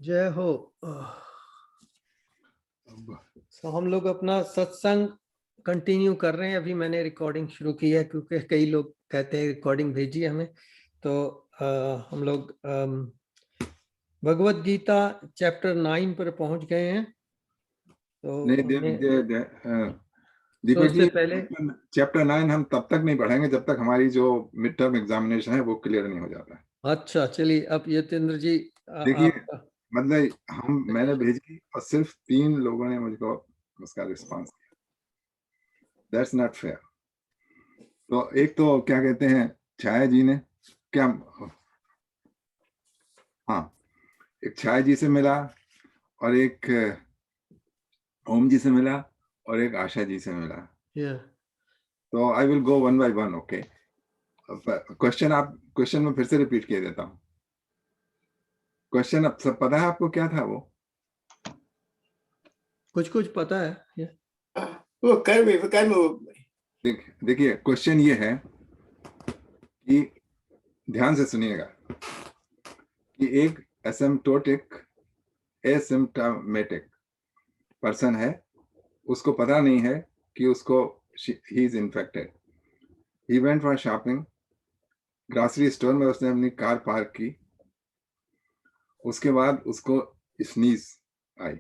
जय हो। तो हम लोग अपना सत्संग कंटिन्यू कर रहे हैं। अभी मैंने रिकॉर्डिंग शुरू की है क्योंकि कई लोग कहते हैं रिकॉर्डिंग भेजिए हमें। तो हम लोग भगवत गीता चैप्टर 9 पर पहुंच गए हैं। तो दीपक जी, पहले चैप्टर 9 हम तब तक नहीं पढ़ेंगे जब तक हमारी जो मिड टर्म एग्जामिनेशन है वो क्लियर नहीं हो जाता। अच्छा, चलिए। अब यतेंद्र जी देखिए, मतलब मैंने भेजी और सिर्फ 3 लोगों ने मुझको उसका रिस्पांस दिया। That's not fair. तो एक तो क्या कहते हैं, छाया जी ने क्या, हाँ, एक छाया जी से मिला और एक ओम जी से मिला और एक आशा जी से मिला। तो I will go one by one. Okay, question में फिर से रिपीट किया देता हूँ। क्वेश्चन अब सब पता है आपको क्या था? वो कुछ पता है। वो कर्म देखिए, क्वेश्चन ये है कि ध्यान से सुनिएगा कि एक एसिम्प्टोमेटिक पर्सन है, उसको पता नहीं है कि उसको ही is infected. He went for shopping, grocery store में उसने अपनी कार पार्क की, उसके बाद उसको स्नीज आई।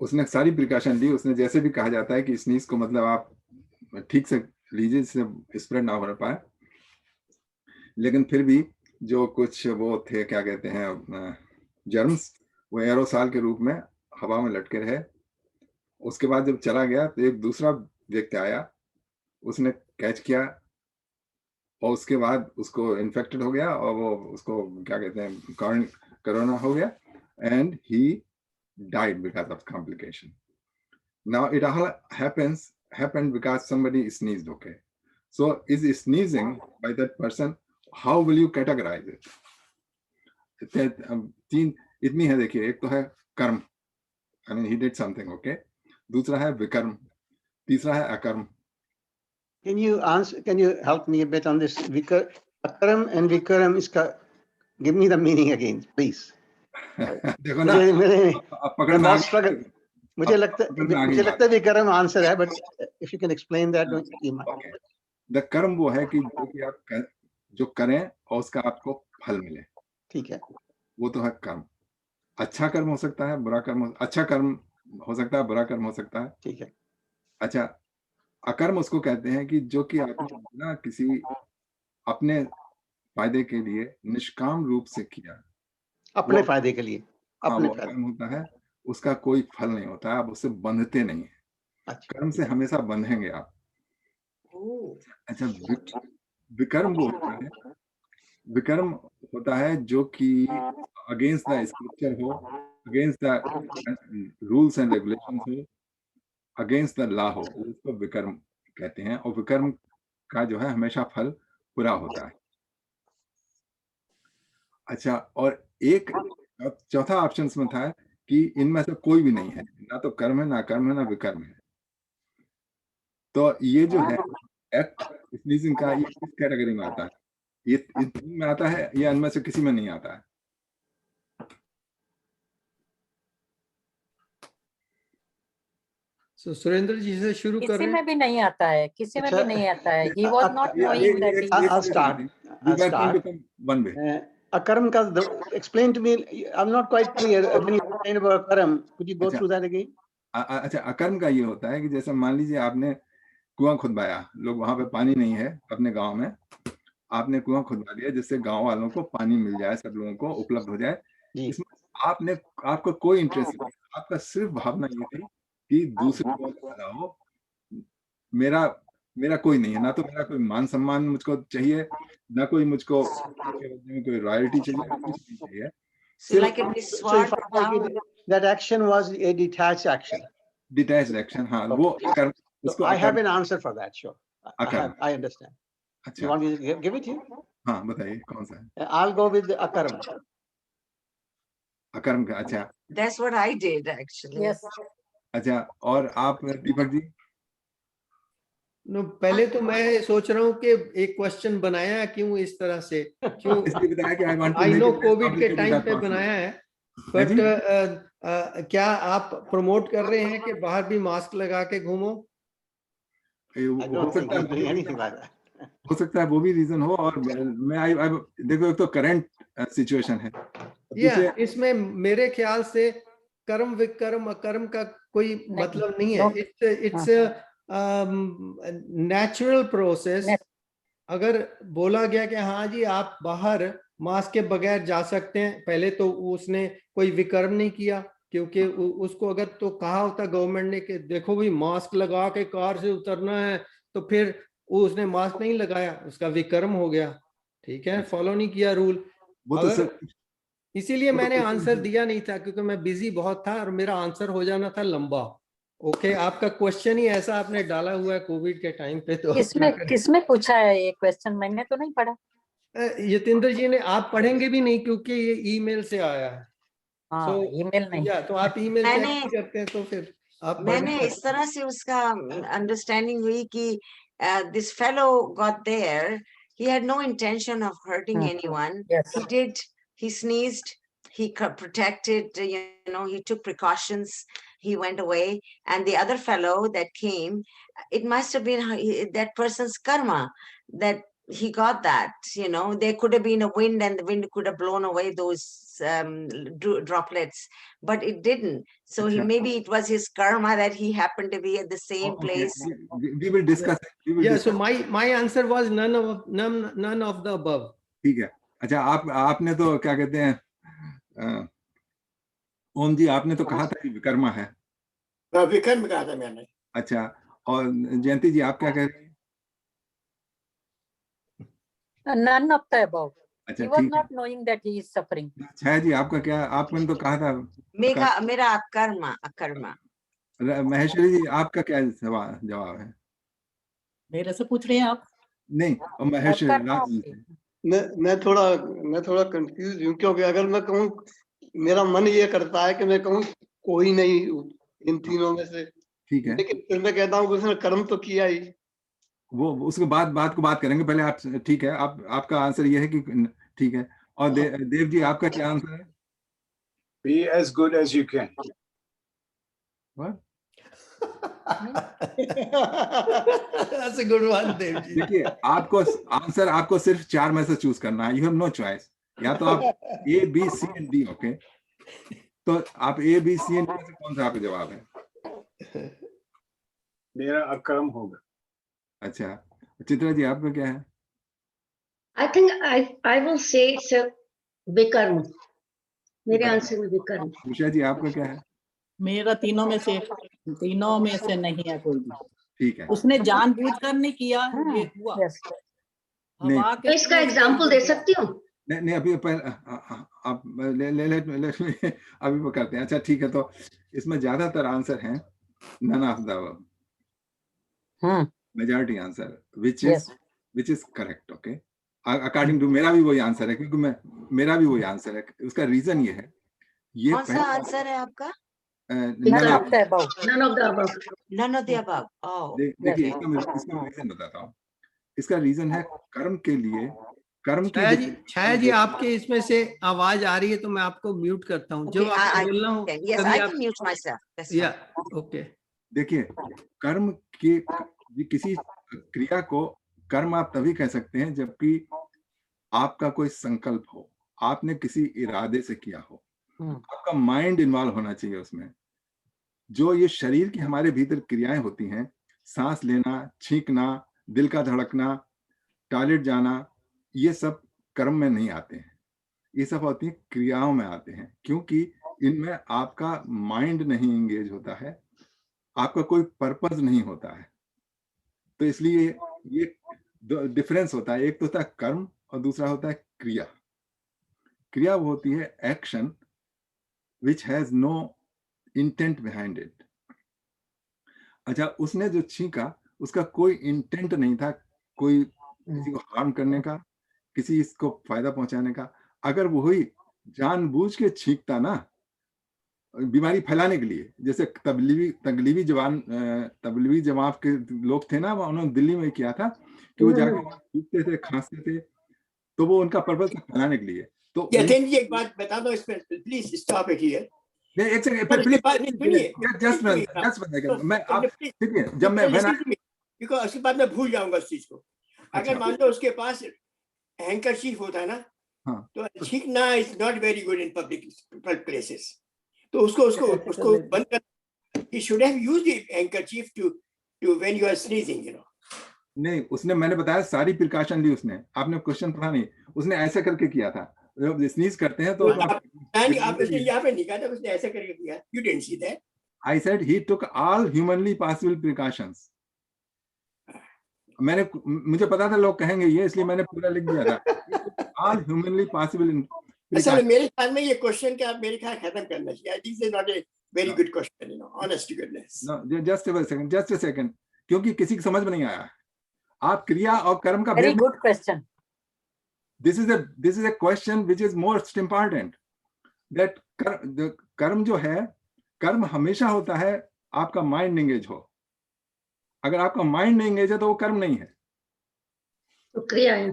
उसने सारी प्रिकॉशन ली, उसने जैसे भी कहा जाता है कि स्नीज को मतलब आप ठीक से लीजिए जिससे स्प्रेड ना हो पाए, लेकिन फिर भी जो कुछ वो थे, क्या कहते हैं, जर्म्स, वो एरोसॉल के रूप में हवा में लटके रहे। उसके बाद जब चला गया तो एक दूसरा व्यक्ति आया, उसने कैच किया और उसके बाद उसको इन्फेक्टेड हो गया और वो उसको क्या कहते हैं, कोरोना हो गया, and he died because of complication. Now it all happened because somebody sneezed. Okay, so is sneezing by that person, how will you categorize it? तीन इतनी है। देखिए, एक तो है कर्म, I mean he did something. Okay, दूसरा है विकर्म, तीसरा है अकर्म। Can you help me a bit on this? Akaram and vikaram give me the meaning again, please. देखो ना, मुझे लगता है विकर्म आंसर है, but if you can explain that. Okay, the कर्म वो है कि जो कि आप जो करें और उसका आपको फल मिले। ठीक है, वो तो है कर्म। अच्छा कर्म हो सकता है, बुरा कर्म अच्छा कर्म हो सकता है, बुरा कर्म हो सकता है। ठीक है। अच्छा, अकर्म उसको कहते हैं कि जो कि आपने बिना किसी अपने फायदे के लिए निष्काम रूप से किया, अपने फायदे के लिए, वो कर्म होता है, उसका कोई फल नहीं होता है, आप उससे बंधते नहीं है। अच्छा, कर्म से हमेशा बंधेंगे आप। अच्छा, विकर्म वो होता है, विकर्म होता है जो कि अगेंस्ट द स्क्रिप्चर हो, against the rules and regulations हो, अगेंस्ट द लॉ हो, उसको विकर्म कहते हैं। और विकर्म का जो है हमेशा फल बुरा होता है। अच्छा, और एक चौथा ऑप्शन में था कि इनमें से कोई भी नहीं है, ना तो कर्म है, ना कर्म है, ना विकर्म है। तो ये जो है एक्ट स्नीजिंग का, ये किस कैटेगरी में आता है? ये इस में आता है या इनमें से किसी में नहीं आता है? सुरेंद्र जी से शुरू कर रहे हैं। किसी में भी नहीं आता है, किसी में भी नहीं आता है। He was not knowing that he I'll start. One way. Akaram ka explain to me. I'm not quite clear when you explain about akaram. Could you go through that again? अच्छा, अकर्म का ये होता है कि जैसे मान लीजिए आपने कुआं खुदवाया, लोग वहां पे पानी नहीं है अपने गांव में, आपने कुआं खुदवा दिया जिससे गांव वालों को पानी मिल जाए, सब लोगों को उपलब्ध हो जाए। इसमें आपका कोई इंटरेस्ट नहीं, आपका सिर्फ भावना ये थी कि दूसरे को भला हो। मेरा कोई नहीं है, ना तो मेरा कोई मान सम्मान मुझको चाहिए, ना कोई मुझको कोई रॉयल्टी चाहिए, कुछ नहीं चाहिए। So like that action was a detached action. Detached action, हाँ, वो अकर्म। So I have an answer for that. Sure, I understand. अच्छा, you want me to give it to you? हाँ, बताइए कौन सा है? I'll go with the akaram. अकर्म का। अच्छा, That's what I did actually. Yes. अच्छा, और आप दीपक जी? नो, पहले तो मैं सोच रहा हूँ कि एक क्वेश्चन बनाया है, क्यों इस तरह से, क्यों? इसलिए बताया कि I want to I make no it Covid के टाइम पे बनाया है, बट जी क्या आप प्रमोट कर रहे हैं कि बाहर भी मास्क लगा के घूमो? I हो don't think सकता he's doing है, anything like that. हो सकता है वो भी रीजन हो। और मैं आई देखो, एक तो करंट सिचुएशन है, या दूसरे इसमें मेरे ख्याल से कर्म विकर्म अकर्म का कोई नहीं, मतलब नहीं है। no. It's natural process. Net- अगर बोला गया कि हाँ जी आप बाहर मास्क के बगैर जा सकते हैं, पहले तो उसने कोई विकर्म नहीं किया, क्योंकि उसको अगर तो कहा होता गवर्नमेंट ने कि देखो भाई मास्क लगा के कार से उतरना है, तो फिर उसने मास्क नहीं लगाया, उसका विकर्म हो गया। ठीक है, फॉलो नहीं किया रूल। वो तो अगर इसीलिए वो तो मैंने आंसर बिल्कुल दिया नहीं था, क्योंकि मैं बिजी बहुत था और मेरा आंसर हो जाना था लंबा। ओके, आपका क्वेश्चन ही ऐसा आपने डाला हुआ है कोविड के टाइम पे, तो क्या करें? किसमें पूछा है ये क्वेश्चन? मैंने तो नहीं पढ़ा। यतेंद्र जी ने, आप पढ़ेंगे भी नहीं क्योंकि ये ईमेल से आया है। सो हाँ, ईमेल नहीं। या तो आप ईमेल चेक मैंने नहीं करते हैं तो फिर आप मैंने पढ़ेंगे। इस तरह से उसका अंडरस्टैंडिंग हुई कि this fellow got there, he had no intention of hurting anyone. Yes. He sneezed, he protected, he took precautions, he went away. And the other fellow that came, it must have been that person's karma that he got that. There could have been a wind and the wind could have blown away those droplets, but it didn't. So maybe it was his karma that he happened to be at the same place. we will discuss it. We will Yeah, so discuss. my answer was none of the above. ठीक है। अच्छा, आपने तो क्या कहते हैं, ओम जी आपने तो कहा था कि विकर्मा है। विकर्म कहा था मैंने। अच्छा, और जयंती जी आप क्या कह रही हैं? None of the above. अच्छा He was ठीक है। not knowing that he is suffering. छाया जी आपका क्या, आपने तो कहा था। मेरा अकर्मा। महेश्वरी जी आपका क्या जवाब है? मेरे से पूछ रहे हैं आप? नहीं, और महेश्वरी राज जी से। मैं थोड़ा कंफ्यूज हूँ, क्योंकि अगर मैं कहूँ, मेरा मन ये करता है कि मैं कहूँ कोई नहीं इन तीनों में से, ठीक है, लेकिन फिर मैं कहता हूँ कि उसने कर्म तो किया ही। वो उसके बाद बात करेंगे, पहले आप, ठीक है, आपका आंसर ये है कि ठीक है। और देव जी आपका क्या आंसर है? Be as good as you can. What? That's a good one, Dev ji. देखिए, आपको सिर्फ 4 में से चूज करना है। यू हैव नो चॉइस, या तो आप A B C and D. Okay, तो आप A B C and D में से कौन सा आपका जवाब है? मेरा अकर्म होगा। अच्छा, चित्रा जी आपका क्या है? I think I will say it's a विकर्म। मेरे आंसर में विकर्म। उषा जी आपका क्या है? मेरा तीनों में से नहीं है कोई भी। ठीक है, उसने जानबूझकर नहीं किया, ये हुआ। Yes. नहीं। हवा के तो इसका थ्रू एग्जाम्पल दे सकती हूँ? नहीं, अभी पहले आप ले अभी वो करते हैं। अच्छा ठीक है, तो इसमें ज्यादातर आंसर हैं none of the above, majority answer which is correct. Okay, according to मेरा भी वही आंसर है, क्योंकि मेरा भी वही आंसर है। उसका रीजन ये है, ये कौन सा आंसर है आपका? None of the above. None of the above. None of the above. Oh, देखिए, इसका रीजन बताता हूँ। इसका रीजन है कर्म के लिए, कर्म की छाया जी आपके इसमें से आवाज आ रही है, तो मैं आपको म्यूट करता हूँ। जब okay, आपको बोलना हो yes, तभी I आप, can mute myself. That's या fine. ओके। देखिए, कर्म के किसी क्रिया को कर्म आप तभी कह सकते हैं जबकि आपका कोई संकल्प हो, आपने किसी इरादे से किया हो, आपका माइंड इन्वॉल्व होना चाहिए उसमें। जो ये शरीर की हमारे भीतर क्रियाएं होती हैं, सांस लेना, छींकना, दिल का धड़कना, टॉयलेट जाना, ये सब कर्म में नहीं आते हैं। ये सब होती है क्रियाओं में आते हैं, क्योंकि इनमें आपका माइंड नहीं एंगेज होता है, आपका कोई पर्पस नहीं होता है। तो इसलिए ये डिफरेंस होता है। एक तो होता है कर्म और दूसरा होता है क्रिया। क्रिया वो होती है action which has no intent behind it. अच्छा, उसने जो छींका उसका कोई इंटेंट नहीं था, कोई किसी को हार्म करने का, किसी को फायदा पहुंचाने का। अगर वो ही जानबूझ के छींकता ना, बीमारी फैलाने के लिए। जैसे तबलीगी जमात के लोग थे ना, उन्होंने दिल्ली में किया था कि वो जाके छींकते थे, खांसते थे, तो वो उनका पर्पस था फैलाने के लिए। तो यतीन जी एक बात बता दो इसमें, प्लीज स्टॉप इट हियर। एक सेकंड प्लीज, मैं आप ठीक है, जब मैं बिकॉज़ उसके बाद मैं भूल जाऊंगा उस चीज को। अगर मान लो उसके पास हैंकरचीफ होता है ना, हाँ, तो छींकना is not very good in public places, तो उसको बंद कर। He should have used the handkerchief to when you are sneezing, you know. नहीं, उसने, मैंने बताया सारी प्रिकॉशन ली उसने, आपने क्वेश्चन पढ़ा नहीं, उसने ऐसा करके किया था। जब स्नीज करते हैं तो आपने यहाँ पे लिखा था उसने ऐसा करके किया, you didn't see that. I said he took all humanly possible precautions. मुझे पता था लोग कहेंगे ये, इसलिए मैंने पूरा लिख दिया था। All humanly possible असल मेरे ख्याल में ये क्वेश्चन का आप मेरे ख्याल खत्म करना चाहिए। This is not a very good question, you know, honest to goodness. No, just a second, क्योंकि किसी की समझ में नहीं आया। आप क्रिया और कर्म का Very good question. This is a question which is most important. That कर्म जो है, कर्म हमेशा होता है आपका माइंड एंगेज हो। अगर आपका माइंड नहीं एंगेज है तो वो कर्म नहीं है, तो क्रिया है।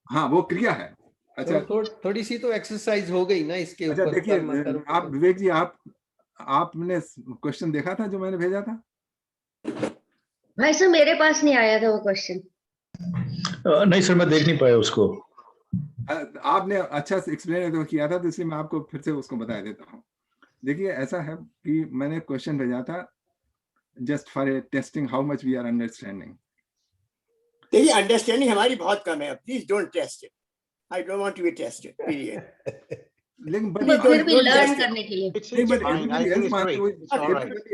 हाँ, वो क्रिया है। अच्छा, तो थोड़ी सी तो एक्सरसाइज हो गई ना इसके अच्छा ऊपर। देखिए, आप विवेक जी, आपने क्वेश्चन देखा था जो मैंने भेजा था? भाई साहब मेरे पास नहीं आया था वो क्वेश्चन। नहीं सर, मैं देख नहीं पाया उसको। आपने अच्छा से एक्सप्लेन किया था, तो इसलिए मैं आपको फिर से उसको बता देता हूँ। देखिए, ऐसा है कि मैंने क्वेश्चन भेजा था just for a testing how much we are understanding. देखिए, अंडरस्टैंडिंग हमारी बहुत कम है, please don't test it. I don't want to be tested, period. लेकिन फिर भी लर्न करने के लिए। everybody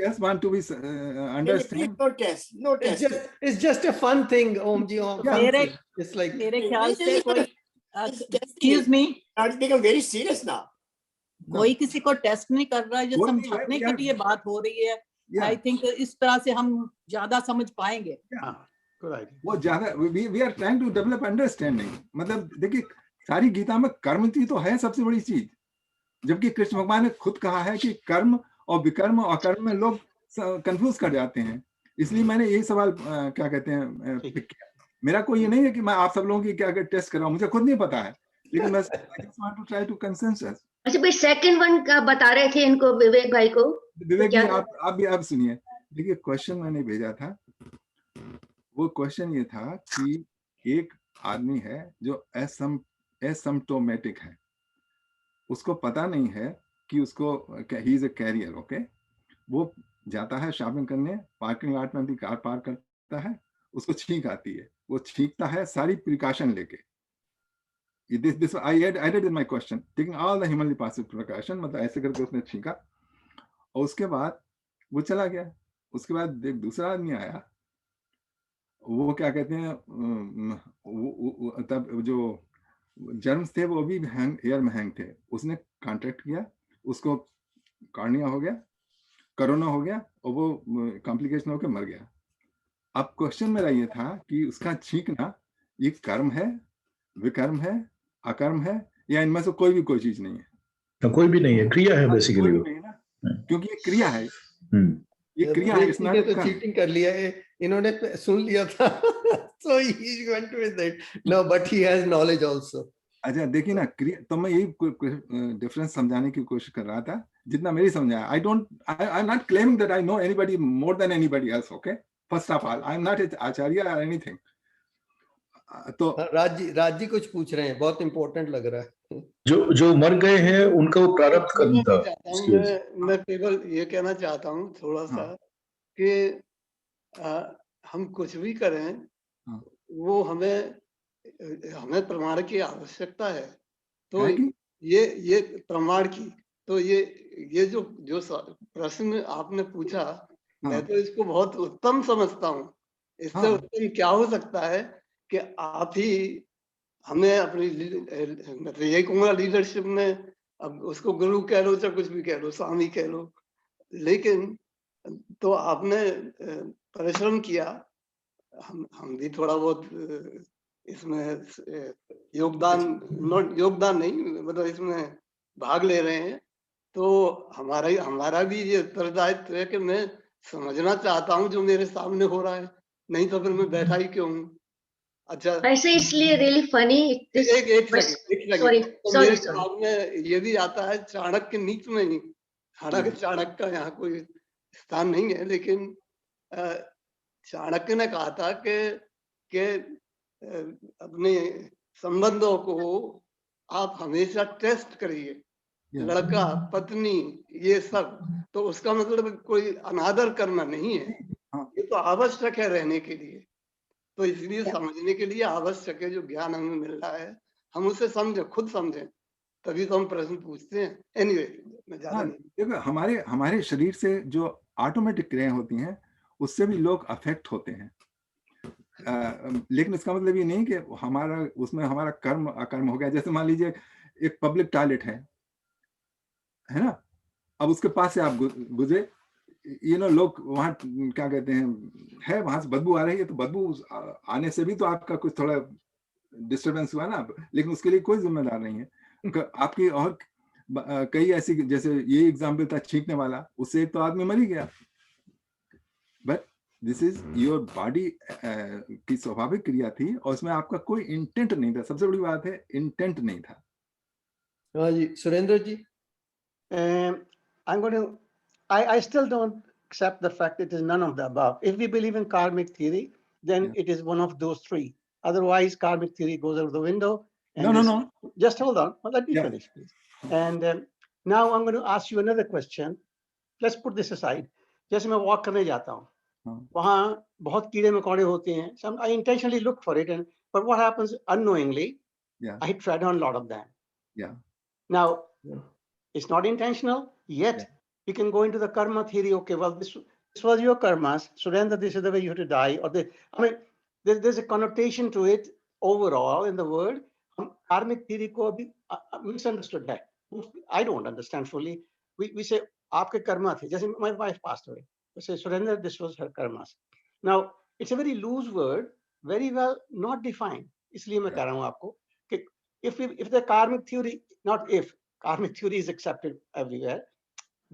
else want to be understand. No test, no test. It's just a fun thing, Om ji. It's like मेरे ख्याल से कोई excuse me, It's become very serious now. कोई किसी को टेस्ट नहीं कर रहा है, जो वो नहीं, समझाने यार, के लिए बात हो रही है। Yeah. आई थिंक इस तरह से हम ज्यादा समझ पाएंगे। वो ज्यादा we are trying to develop understanding. मतलब देखिए, सारी गीता में कर्म की तो है सबसे बड़ी चीज, जबकि कृष्ण भगवान ने खुद कहा है कि कर्म और विकर्म और कर्म में लोग कंफ्यूज कर जाते हैं। इसलिए मैंने यही सवाल क्या कहते हैं पिक किया। मेरा कोई ये नहीं है कि मैं आप सब लोगों की क्या टेस्ट कर रहा हूँ, मुझे खुद नहीं पता है, लेकिन मैं want to try to consensus. अच्छा भाई, सेकंड वन का बता रहे थे इनको, विवेक भाई को। विवेक जी, आप सुनिए। देखिए, क्वेश्चन मैंने भेजा था, वो क्वेश्चन ये था कि एक आदमी है जो एसिम्प्टोमेटिक है, उसको पता नहीं है कि उसको ही इज अ कैरियर। ओके, वो जाता है शॉपिंग करने, पार्किंग लॉट में अपनी कार पार्क करता है, उसको छींक आती है, वो छींकता है सारी प्रिकॉशन लेके। This I added in my question, taking all the humanly possible precaution, मतलब ऐसे करके उसने छींका और उसके बाद वो चला गया। उसके बाद एक दूसरा आदमी आया, वो क्या कहते हैं, तब जो जर्म्स थे वो भी एयर में हैंग थे, उसने कॉन्ट्रैक्ट किया, उसको कॉर्निया हो गया, कोरोना हो गया और वो कॉम्प्लिकेशन होकर मर गया। अब क्वेश्चन मेरा ये था कि उसका छींकना ये कर्म है, विकर्म है, अकर्म है, या इनमें से कोई चीज नहीं है? कोई भी नहीं है, क्रिया है बेसिकली वो, क्योंकि ये क्रिया है। ये क्रिया है, इसमें तो चीटिंग कर लिया है, इन्होंने सुन लिया था। So he went with it. No, but he has knowledge also. अच्छा देखिए ना, क्रिया, तो मैं यही डिफरेंस समझाने की कोशिश कर रहा था जितना मेरी समझ आया। I am not claiming that I know anybody more than anybody else. Okay, first of all, I am not Acharya और एनीथिंग। तो राज जी कुछ पूछ रहे हैं, बहुत इंपॉर्टेंट लग रहा है। जो मर गए हैं उनका वो प्रारब्ध कर्म था। मैं केवल ये कहना चाहता हूँ थोड़ा सा कि हम कुछ भी करें, वो हमें प्रमाण की आवश्यकता है। तो ये प्रमाण की, तो ये जो प्रश्न आपने पूछा, मैं तो इसको बहुत उत्तम समझता हूँ। इससे उत्तम क्या हो सकता है कि आप ही हमें अपनी यही कहूँगा लीडरशिप में, अब उसको गुरु कह लो चाहे कुछ भी कह लो, स्वामी कह लो, लेकिन तो आपने परिश्रम किया, हम भी थोड़ा बहुत इसमें योगदान नहीं, मतलब इसमें भाग ले रहे हैं। तो हमारा भी ये उत्तरदायित्व है कि मैं समझना चाहता हूँ जो मेरे सामने हो रहा है, नहीं तो फिर मैं बैठा ही क्यों हूँ। अच्छा, ऐसे इसलिए really funny. एक सेकंड Sorry, तो sorry, मेरे sorry. दिमाग में ये भी आता है चाणक्य नीति में ही। हालांकि चाणक्य का यहाँ कोई स्थान नहीं है, लेकिन चाणक्य ने कहा था कि अपने संबंधों को आप हमेशा टेस्ट करिए, लड़का पत्नी ये सब, तो उसका मतलब कोई अनादर करना नहीं है, ये तो आवश्यक है रहने के लिए। तो इसलिए समझने के लिए आवश्यक है, जो ज्ञान हमें मिल रहा है हम उसे समझें, खुद समझें, तभी तो हम प्रश्न पूछते हैं। एनीवे, मैं ज्यादा नहीं। देखो, हमारे शरीर से जो ऑटोमेटिक क्रियाएं होती हैं उससे भी लोग अफेक्ट होते हैं, लेकिन इसका मतलब ये नहीं कि उसमें हमारा कर्म अकर्म हो गया। जैसे मान लीजिए एक पब्लिक टॉयलेट है ना, अब उसके पास से आप गुजरे, लोग वहाँ क्या कहते हैं वहां से बदबू आ रही है, तो बदबू आने से भी तो आपका कुछ थोड़ा डिस्टरबेंस हुआ ना, लेकिन उसके लिए कोई जिम्मेदार नहीं है आपकी। और कई ऐसी, जैसे ये एग्जाम्पल था छींकने वाला, उससे एक तो आदमी मर ही गया, but this is your body की स्वाभाविक क्रिया थी और उसमें आपका कोई इंटेंट नहीं था। सबसे बड़ी बात है, इंटेंट नहीं था। हाँ जी, सुरेंद्र जी। I'm going to, I still don't accept the fact it is none of the above. If we believe in karmic theory, then it is one of those three. Otherwise, karmic theory goes out the window. And No. Just hold on. Well, let me finish, please. And now I'm going to ask you another question. Let's put this aside. जैसे मैं walk करने जाता हूँ, वहाँ बहुत कीड़े मकोड़े होते हैं. I intentionally look for it, but what happens unknowingly? I tread on a lot of them. Now, it's not intentional, yet you can go into the karma theory. Okay, well, this was your karmas. Surrender, this is the way you have to die. There's a connotation to it overall in the word. Karmic theory ko abhi misunderstood hai. I don't understand fully. We say, aapke karma the. Just my wife passed away. We say, surrender, this was her karmas. Now, it's a very loose word, very well not defined. Isliye main keh raha hu aapko कि if the karmic theory, not if, karmic theory is accepted everywhere.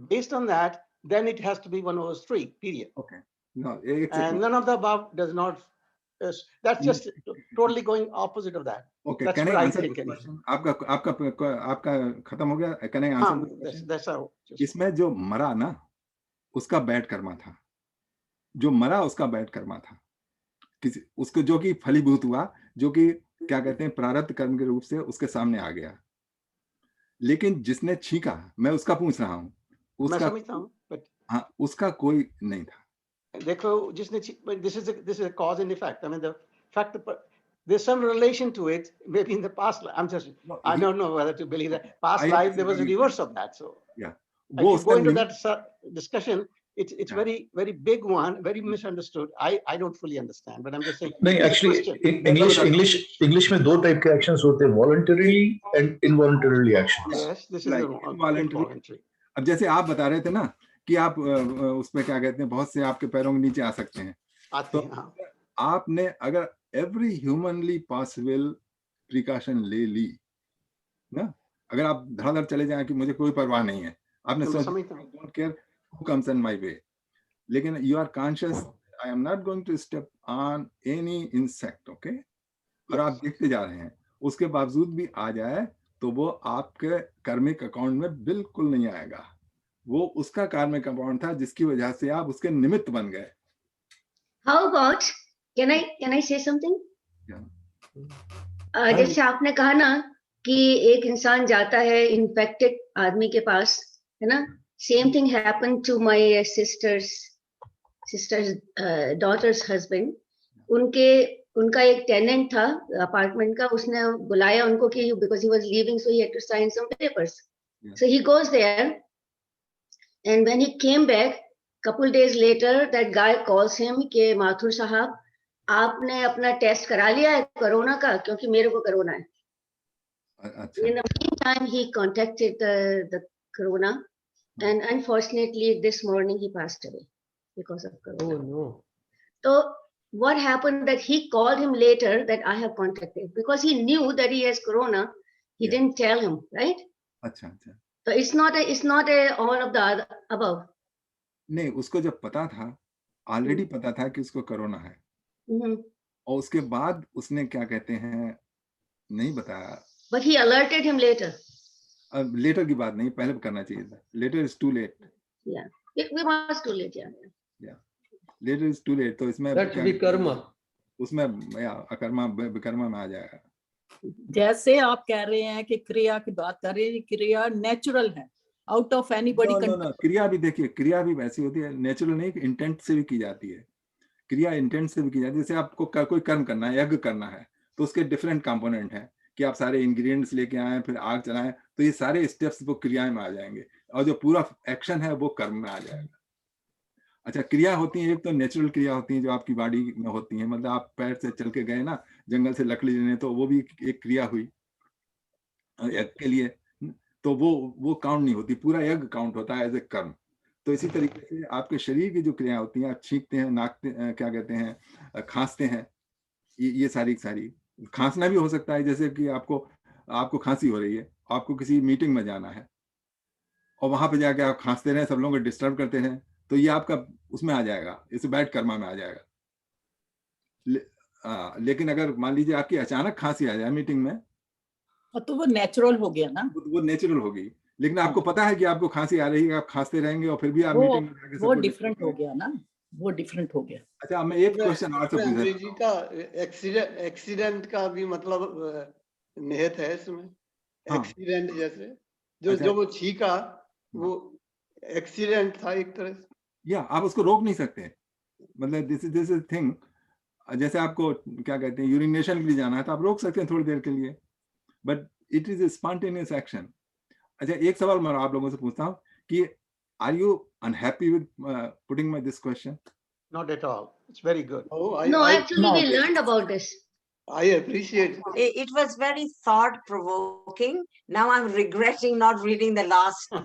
Based on that, then it has to be one of those three, period. Okay. No, and none of the above does not. That's just totally going opposite of that. Okay. That's Can what I I answer think. आपका खत्म हो गया? Can I answer? That's how. इसमें जो मरा ना, उसका bad Karma था। जो मरा उसका बैड कर्मा था। उसको जो कि फलीभूत हुआ, जो कि क्या कहते हैं प्रारब्ध कर्म के रूप से उसके सामने आ गया। लेकिन जिसने छींका, मैं उसका पूछ रहा हूँ, उसका, हाँ, उसका कोई नहीं था। देखो, जिसने, this is a cause and effect. I mean, the fact that there's some relation to it. Maybe in the past, I don't know whether to believe that past life there was a reverse of that. So yeah, if you go into that discussion, it's very, very big one, very misunderstood. I don't fully understand, but I'm just saying. नहीं, actually English में दो type के actions होते हैं, voluntarily and involuntarily actions. Yes, this is involuntary. अब जैसे आप बता रहे थे ना कि आप उसमें क्या कहते हैं, बहुत से आपके पैरों के नीचे आ सकते हैं, तो आपने अगर एवरी ह्यूमनली पॉसिबल प्रिकॉशन ले ली ना, अगर आप धड़ाधड़ चले जाएं कि मुझे कोई परवाह नहीं है, आपने सोचा don't care who comes in my way, लेकिन you are conscious I am not going to step on any insect, okay, और आप देखते जा रहे हैं, उसके बावजूद भी आ जाए तो वो आपके कार्मिक अकाउंट में बिल्कुल नहीं आएगा। वो उसका कार्मिक अकाउंट था जिसकी वजह से आप उसके निमित्त बन गए। How about, can I say something? जैसे आपने कहा ना कि एक इंसान जाता है इन्फेक्टेड आदमी के पास, है ना, same thing happened to my sister's daughter's husband. उनका एक टेनेंट था अपार्टमेंट का, उसने बुलाया उनको कि because he was leaving so he had to sign some papers, so he goes there and when he came back couple days later that guy calls him कि माथुर साहब आपने अपना टेस्ट करा लिया है कोरोना का, क्योंकि मेरे को कोरोना है। In the meantime he contacted the corona and unfortunately this morning he passed away because of corona. Oh no. So what happened that he called him later that I have contacted, because he knew that he has corona, he didn't tell him, right? अच्छा। So it's not a all of the other, above. नहीं, उसको जब पता था, already पता था कि उसको कोरोना है, और उसके बाद उसने क्या कहते हैं, नहीं बताया। But he alerted him later. अब लेटर की बात नहीं, पहले करना चाहिए था। Later is too late. Yeah, it was too late. Yeah. Later is too late. तो इसमें That's विकर्मा। उसमें अकर्मा विकर्मा में आ जाएगा। जैसे आप कह रहे हैं कि क्रिया की बात कर रहे हैं, क्रिया नेचुरल है, आउट ऑफ एनीबॉडी कंट्रोल। क्रिया भी देखिए, क्रिया भी वैसी होती है, नेचुरल नहीं, इंटेंट से भी की जाती है। क्रिया इंटेंट से भी की जाती है। जैसे आपको कोई कर्म करना है, यज्ञ करना है, तो उसके डिफरेंट कंपोनेंट हैं कि आप सारे इंग्रेडिएंट्स लेके आए, फिर आग जलाएं, तो ये सारे स्टेप्स वो क्रिया में आ जाएंगे, और जो पूरा एक्शन है वो कर्म में आ जाएगा। अच्छा, क्रिया होती है, एक तो नेचुरल क्रिया होती है जो आपकी बॉडी में होती है, मतलब आप पैर से चल के गए ना जंगल से लकड़ी लेने, तो वो भी एक क्रिया हुई यज्ञ के लिए, तो वो काउंट नहीं होती, पूरा यज्ञ काउंट होता है एज ए कर्म। तो इसी तरीके से आपके शरीर की जो क्रिया होती है, आप छींकते हैं, नाकते, क्या कहते हैं, खांसते हैं, ये सारी खांसना भी हो सकता है। जैसे कि आपको खांसी हो रही है, आपको किसी मीटिंग में जाना है और वहां पे जाके आप खांसते रहे, सब लोगों को डिस्टर्ब करते रहे, तो ये आपका उसमें आ जाएगा, इस बैड कर्मा में आ जाएगा। लेकिन अगर मान लीजिए आपकी अचानक खांसी आ जाए मीटिंग में, तो वो नेचुरल हो गया ना, वो नेचुरल होगी। लेकिन आपको पता है कि आपको खांसी आ रही है, आप खांसते रहेंगे और फिर भी आप मीटिंग में जाके वो डिफरेंट हो गया ना, वो डिफरेंट हो गया। अच्छा, मैं एक क्वेश्चन आपसे पूछ रहा जी का एक्सीडेंट का भी मतलब निहित है इसमें। एक्सीडेंट जैसे जो वो छींका, वो एक्सीडेंट था एक तरह से। या आप उसको रोक नहीं सकते, मतलब दिस इज थिंग। जैसे आपको क्या कहते हैं, यूरिनेशन के लिए जाना है, तो आप रोक सकते हैं थोड़ी देर के लिए, but it is a spontaneous action. अच्छा, एक सवाल मैं आप लोगों से पूछता हूँ कि are you unhappy with putting my this question? Not at all. It's very good. Actually, we learned about this. I appreciate it. It was very thought provoking. Now I'm regretting not reading the last,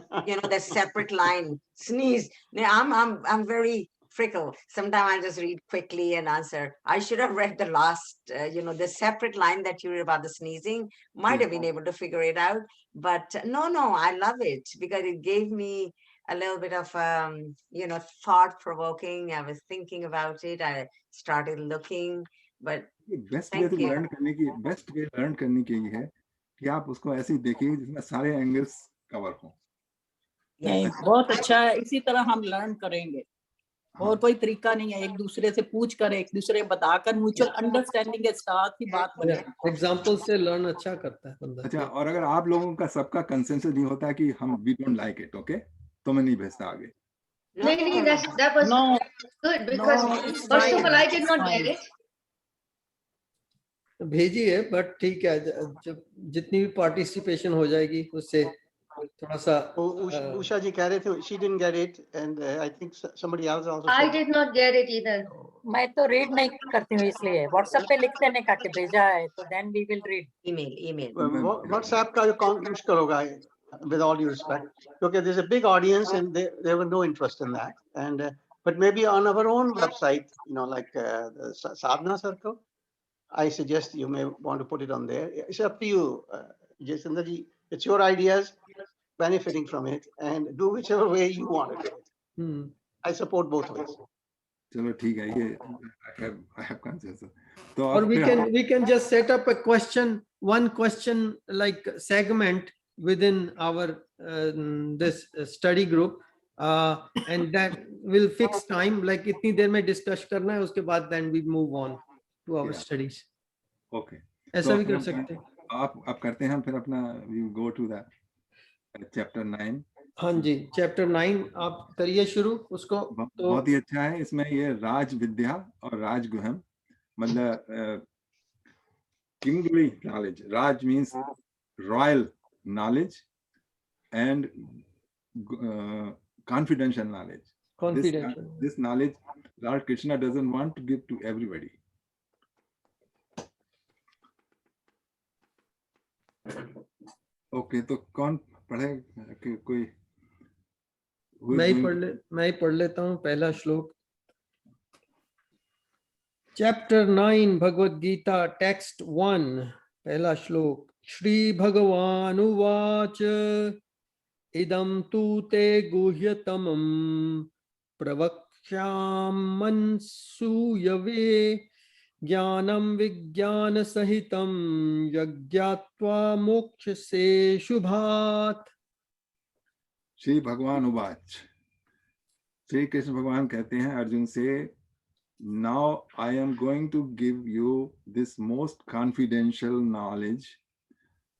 the separate line. Sneeze. I'm very fickle. Sometimes I just read quickly and answer. I should have read the last, the separate line that you read about the sneezing. Might have been able to figure it out. But no, I love it because it gave me a little bit of, thought provoking. I was thinking about it. I started looking, but best way learn करने के लिए है कि आप उसको ऐसे ही देखिए जिसमें सारे एंगल्स कवर हो। बहुत अच्छा है, इसी तरह हम लर्न करेंगे। और कोई तरीका नहीं है, एक दूसरे से पूछ कर, एक दूसरे बताकर, म्यूचुअल अंडरस्टैंडिंग के साथ ही बात बनेगी। एग्जांपल से लर्न अच्छा करता है बंदा। अच्छा, और अगर आप लोगों का सबका कंसेंसस नहीं होता कि हम we don't like it, okay, तो मैं नहीं भेजता आगे। नहीं, that was good because first of all I did not get it. भेजिए, बट ठीक है, जब जितनी भी पार्टिसिपेशन हो जाएगी उससे थोड़ा सा। उषा जी कह रहे थे she didn't get it and I think somebody else also. I did not get it either. मैं तो रीड नहीं करती हूँ, इसलिए व्हाट्सएप पे लिख देने का कि भेजा है, तो then we will read. email. WhatsApp का जो मुश्किल होगा, with all due respect, because there's a big audience and they have no interest in that, and but maybe on our own website, like the Sadhana Circle, I suggest you may want to put it on there. It's up to you, Jacinda ji. It's your ideas, benefiting from it, and do whichever way you want to do it. I support both ways. चलो ठीक है, ये I have consensus. तो or we can just set up one question like segment within our this study group, and that will fix time, like इतनी देर में discuss करना है, उसके बाद then we move on to our studies. Okay. ऐसा भी कर सकते हैं। आप करते हैं, फिर अपना we go to the chapter 9. हाँ जी, चैप्टर 9 आप करिए शुरू उसको। बहुत ही अच्छा है। इसमें ये राज विद्या और राजगुहम, मतलब kingly knowledge. Raj means royal knowledge and confidential knowledge. This knowledge Lord Krishna doesn't want to give to everybody. Okay, तो कौन पढ़े? कोई मैं ही पढ़ लेता हूँ पहला श्लोक। चैप्टर 9 भगवद गीता, टेक्स्ट 1, पहला श्लोक। श्री भगवान उवाच idam tu te guhyatamam pravakshyamansu jnanam vijnana sahitam yagyatva mokshase shubhat. Shri भगवान उवाच, श्री कृष्ण भगवान कहते हैं अर्जुन से, now I am going to give you this most confidential knowledge.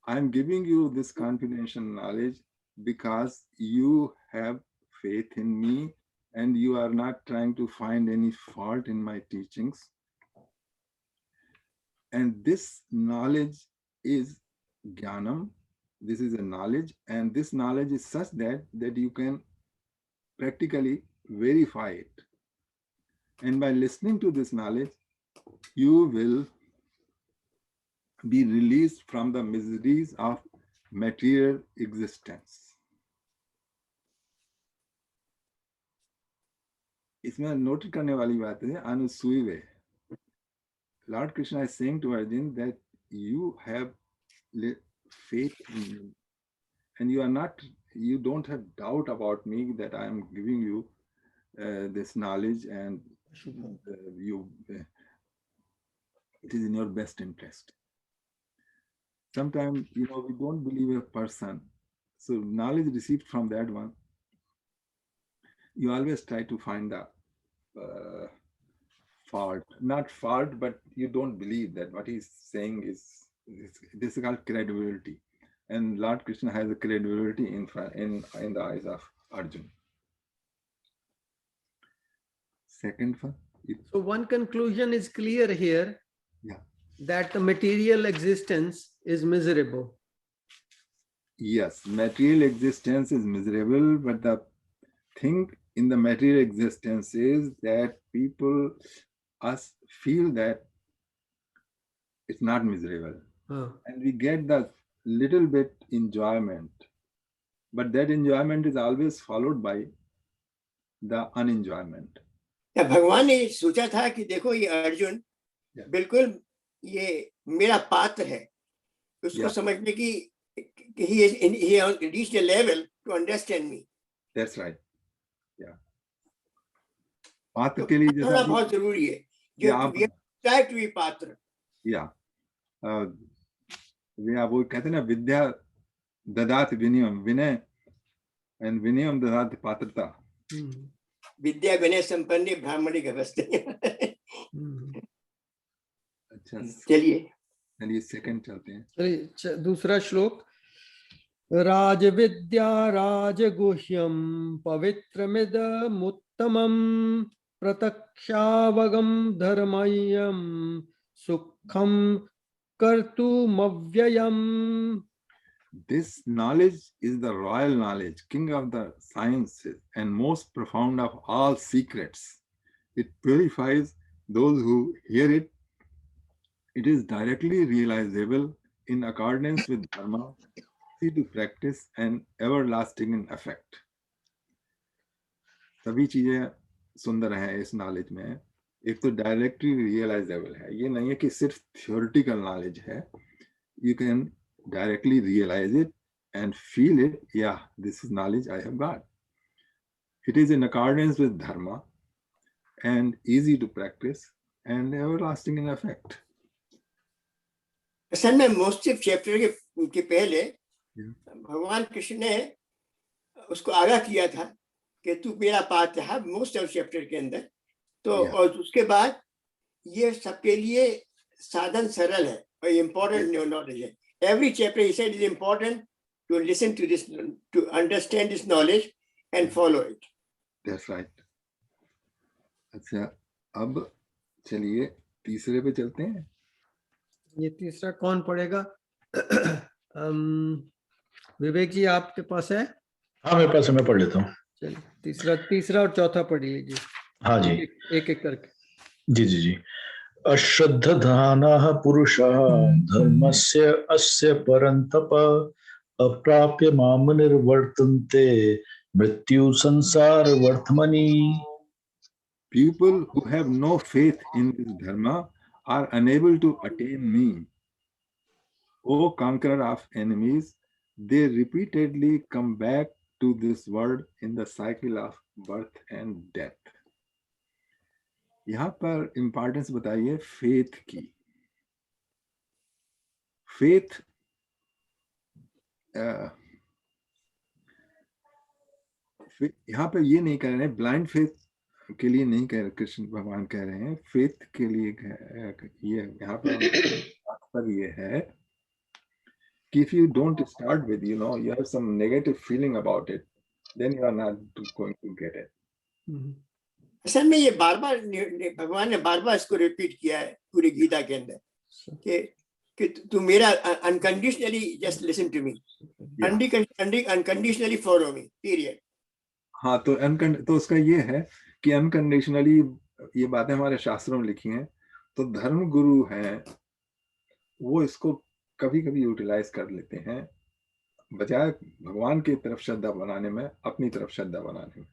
I am giving you this confidential knowledge because you have faith in me and you are not trying to find any fault in my teachings. And this knowledge is jnanam. This is a knowledge, and this knowledge is such that you can practically verify it. And by listening to this knowledge, you will be released from the miseries of material existence. इसमें note करने वाली बात है अनुसूयवे. Lord Krishna is saying to Arjun that you have faith in me, and you don't have doubt about me that I am giving you this knowledge, and it is in your best interest. Sometimes, we don't believe a person, so knowledge received from that one, you always try to find the fault, not fault, but you don't believe that what he's saying is, this is called credibility. And Lord Krishna has a credibility in the eyes of Arjun. Second one. So one conclusion is clear here. Yeah. That the material existence is miserable. Yes, material existence is miserable, but the thing in the material existence is that people feel that it's not miserable. And we get the little bit enjoyment, but that enjoyment is always followed by the unenjoyment. भगवान ने सोचा था कि देखो ये अर्जुन बिल्कुल ये मेरा पात्र है, उसको समझने की he has reached a level to understand me. That's right. Yeah. पात्र के लिए जैसा बहुत जरूरी है जो we try to be पात्र. Yeah. वो कहते हैं ना, विद्या ददात विनयम, विनय and विनयम ददात पात्रता. विद्या विनय संपन्ने ब्राह्मणी गवस्थे. अच्छा, चलिए सेकंड चलते हैं. चलिए दूसरा श्लोक. राजविद्या राजगुह्यम पवित्रमिदमुत्तमं प्रत्यक्षावगम धर्मय्यम सुखम कर्तुमव्ययम्. This knowledge is the royal knowledge, king of the sciences, and most profound of all secrets. It purifies those who hear it. It is directly realizable in accordance with dharma, easy to practice, and everlasting in effect. सभी चीजें सुंदर हैं इस knowledge में. एक तो directly realisable है, ये नहीं है कि सिर्फ थियोरिटिकल नॉलेज है. You can directly realize it and feel it. Yeah, this is knowledge I have got. It is in accordance with dharma and easy to practice and everlasting in effect. असल में most chapter के पहले भगवान कृष्ण ने उसको आगाह किया था कि तू मेरा पात्र है मोस्ट ऑफ चैप्टर के अंदर. तो और उसके बाद ये सबके लिए साधन सरल है और इम्पोर्टेंट नॉलेज है. Every chapter he said is important to listen to this, to understand this knowledge and follow it. That's right. अच्छा, अब चलिए तीसरे पे चलते हैं. ये तीसरा कौन पढ़ेगा? विवेक जी आपके पास है? हाँ मेरे पास है, मैं पढ़ लेता हूँ. चलिए तीसरा और चौथा पढ़ लीजिए. हाँ जी, एक एक करके. जी. अश्रद्धधानः पुरुषः धर्मस्य अस्य परन्तप अप्राप्य माम निर्वर्तन्ते मृत्यु संसार वर्तमनि. People who have no faith in this dharma are unable to attain me. O conqueror of enemies, they repeatedly come back to this world in the cycle of birth and death. यहाँ पर importance बताइए faith की। Faith यहाँ पर ये नहीं कह रहे हैं, ब्लाइंड फेथ के लिए नहीं कह रहे, कृष्ण भगवान कह रहे हैं फेथ के लिए ये यहाँ पर ये है कि if you don't start with, you know, you have some negative feeling about it, then you are not going to get it. असल में ये बार बार भगवान ने बार बार इसको रिपीट किया है पूरी गीता के अंदर कि तू मेरा unconditionally just listen to me, unconditionally follow me, period. हाँ, तो उसका ये है कि अनकंडीशनली, ये बातें हमारे शास्त्रों में लिखी हैं, तो धर्म गुरु हैं वो इसको कभी कभी यूटिलाइज कर लेते हैं बजाय भगवान की तरफ श्रद्धा बनाने में, अपनी तरफ श्रद्धा बनाने में।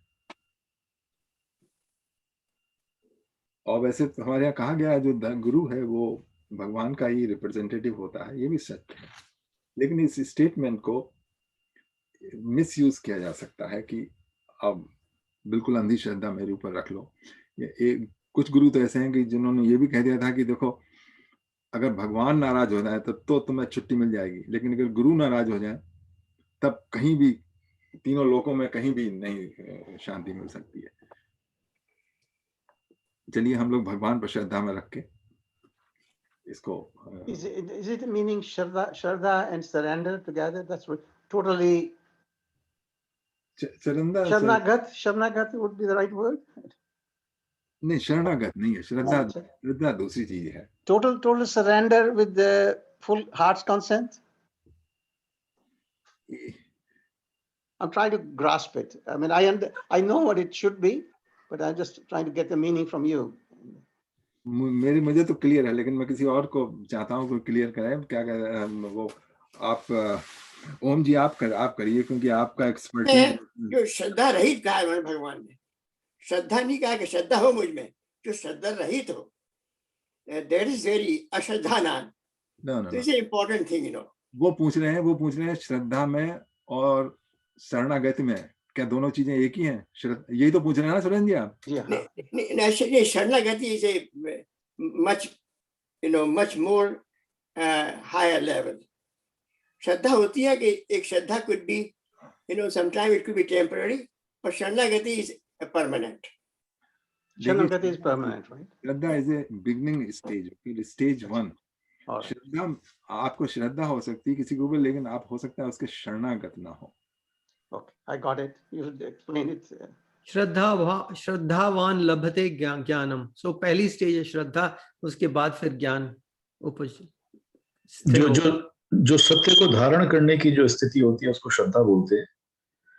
और वैसे तो हमारे यहाँ कहा गया है जो गुरु है वो भगवान का ही रिप्रेजेंटेटिव होता है, ये भी सत्य है, लेकिन इस स्टेटमेंट को मिसयूज किया जा सकता है कि अब बिल्कुल अंधी श्रद्धा मेरे ऊपर रख लो। कुछ गुरु तो ऐसे हैं कि जिन्होंने ये भी कह दिया था कि देखो अगर भगवान नाराज हो जाए तो तुम्हें छुट्टी मिल जाएगी, लेकिन अगर गुरु नाराज हो जाए तब कहीं भी, तीनों लोकों में कहीं भी नहीं शांति मिल सकती है। चलिए हम लोग भगवान पर श्रद्धा में रख के इसको is it meaning shraddha and surrender together? That's totally शरणागत would be the right word. नहीं, शरणागत नहीं है, श्रद्धा दूसरी चीज है। Total surrender with the full heart's consent. I'm trying to grasp it. I mean, I know what it should be, but I'm just trying to get the meaning from you. मुझे तो clear है, लेकिन मैं किसी और को चाहता हूँ कोई क्लियर करे। क्या कह रहे हैं वो आप ओम जी, आप करिए क्योंकि आपका एक्सपर्ट है। जो श्रद्धा रहित कहा है भगवान ने, श्रद्धा नहीं कहा कि श्रद्धा हो मुझ में, जो श्रद्धा रहित हो, that is very अश्रद्धानान। तो इसे important thing, you know। वो पूछ रहे हैं श्रद्धा में और शरणागति में क्या दोनों चीजें एक ही हैं? यही तो पूछ रहे हैं ना सुरेंद्र जी आप? नहीं, शरणागति is a much more higher level। श्रद्धा होती है कि एक श्रद्धा could be, sometimes it could be temporary, but शरणागति is permanent। शरणागति is permanent, right? Shraddha is a beginning stage, stage 1। श्रद्धा, आपको श्रद्धा हो सकती है किसी के ऊपर, लेकिन आप हो सकता है उसके शरणागत ना हो। Okay, I got it. You explain it. श्रद्धावान लभते ज्ञानम। सो पहली स्टेज है श्रद्धा, उसके बाद फिर ज्ञान उपज। जो सत्य को धारण करने की जो स्थिति होती है उसको श्रद्धा बोलते हैं।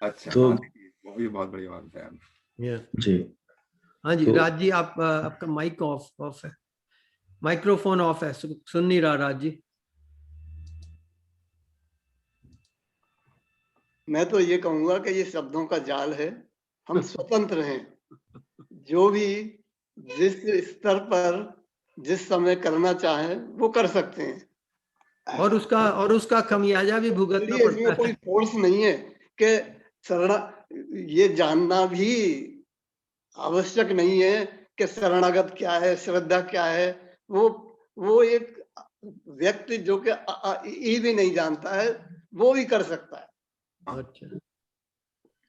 अच्छा, तो ये बहुत बड़ी बात है जी। हाँ जी, राज जी आपका माइक ऑफ है, माइक्रोफोन ऑफ है, सुन नहीं रहा राज जी। मैं तो ये कहूंगा कि ये शब्दों का जाल है, हम स्वतंत्र हैं, जो भी जिस स्तर पर जिस समय करना चाहे वो कर सकते हैं, और उसका खमियाजा भी भुगतना पड़ता है। कोई फोर्स नहीं है कि ये जानना भी आवश्यक नहीं है कि शरणागत क्या है, श्रद्धा क्या है। वो एक व्यक्ति जो कि ई भी नहीं जानता है वो भी कर सकता है। अच्छा,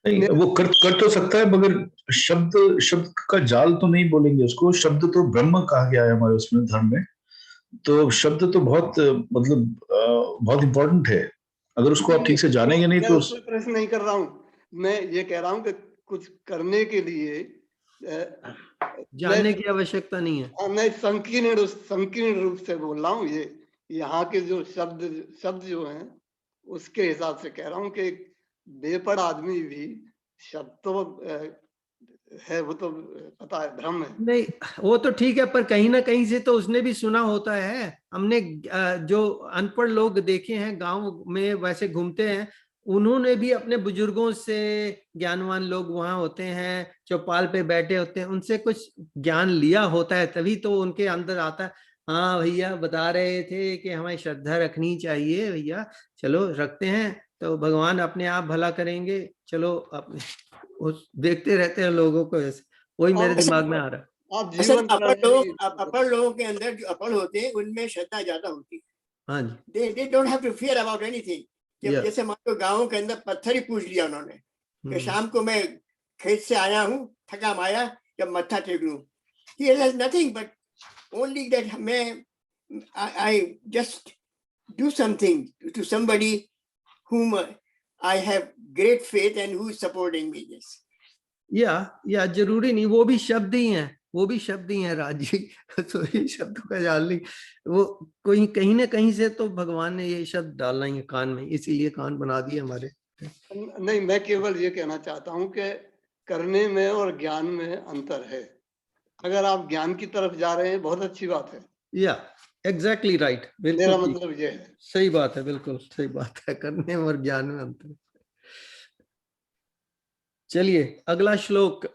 नहीं, वो कर तो सकता है, मगर शब्द का जाल तो नहीं बोलेंगे उसको। शब्द तो ब्रह्म कहा गया है हमारे उसमें धर्म में, तो शब्द तो बहुत बहुत इम्पोर्टेंट है। अगर उसको आप ठीक से जानेंगे नहीं तो प्रश्न नहीं कर रहा हूँ, मैं ये कह रहा हूँ कि कुछ करने के लिए जानने की आवश्यकता नहीं है। मैं संकीर्ण रूप से बोल रहा हूँ। ये यहाँ के जो शब्द जो हैं उसके हिसाब से कह रहा हूँ कि बेपढ़ आदमी भी शब्द तो है, वो तो पता है, भ्रम है। नहीं, वो तो ठीक है, पर कहीं ना कहीं से तो उसने भी सुना होता है। हमने जो अनपढ़ लोग देखे हैं गांव में वैसे घूमते हैं, उन्होंने भी अपने बुजुर्गों से, ज्ञानवान लोग वहां होते हैं, चौपाल पे बैठे होते हैं, उनसे कुछ ज्ञान लिया होता है, तभी तो उनके अंदर आता है। हाँ भैया बता रहे थे कि हमें श्रद्धा रखनी चाहिए, भैया चलो रखते हैं, तो भगवान अपने आप भला करेंगे। चलो अपने उस देखते रहते हैं लोगों को ऐसे, वही मेरे दिमाग में आ रहा है। आप असल जीवन अपर लोगों के अंदर जो अपर होते हैं उनमें श्रद्धा ज्यादा होती है। हाँ जी, they don't have to fear about anything. Yeah. जैसे मान लो गाँव के अंदर पत्थर ही पूछ लिया उन्होंने कि शाम को मैं खेत से आया हूँ, थका माया, जब मत्था टेक लूं। He has nothing but only that I just do something to somebody whom I have great faith and who is supporting me. Yes. या जरूरी नहीं, वो भी शब्द ही हैं, वो भी शब्द ही हैं राज जी। तो ये शब्दों का जाल नहीं, वो कोई कहीं ना कहीं से तो भगवान ने ये शब्द डालना ही है कान में, इसीलिए कान बना दिए हमारे। नहीं, मैं केवल ये कहना चाहता हूँ कि करने में और ज्ञान में अंतर है। अगर आप ज्ञान की तरफ जा रहे हैं बहुत अच्छी बात है। या एग्जैक्टली राइट, बिल्कुल मेरा मतलब ये है। सही बात है, बिल्कुल सही बात है, करने में और ज्ञान में अंतर। चलिए अगला श्लोक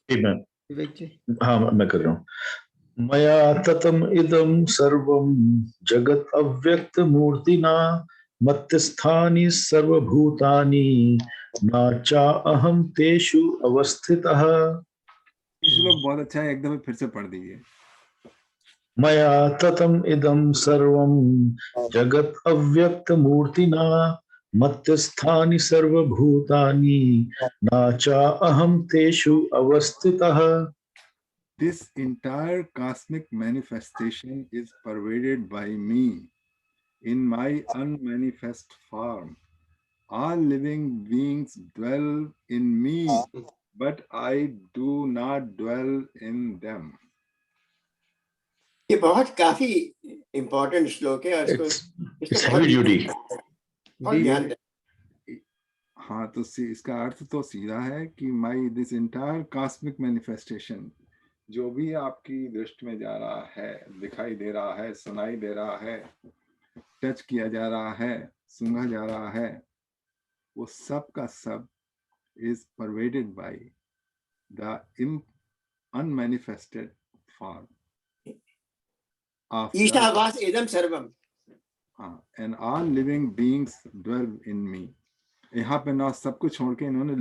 विवेक जी। हाँ मैं कर रहा हूँ। मया ततम इदम सर्वम जगत अव्यक्त मूर्तिना मत्यस्थानि सर्वभूतानि नाचा अहम तेषु अवस्थितः। ये श्लोक बहुत अच्छा है, एकदम फिर से पढ़ दीजिए। मया ततम इदम सर्वम जगत अव्यक्त मूर्तिना मत्यस्थानि सर्वभूतानि नाचा अहम तेषु अवस्थितः। This entire cosmic manifestation is pervaded by me in my unmanifest form. All living beings dwell in me, but I do not dwell in them. ये बहुत काफी इम्पोर्टेंट श्लोक है। It's heavy duty. ध्यान दें। हाँ, तो इसका अर्थ तो सीधा है कि my this entire cosmic manifestation, जो भी आपकी दृष्टि में जा रहा है, दिखाई दे रहा है, सुनाई दे रहा है, टच किया जा रहा है, सूंघा जा रहा है, वो सब का सब is pervaded by the unmanifested form of Ishavas इदम सर्वम। and all living beings dwell in me. यहाँ पे ना सब कुछ छोड़ के इन्होंने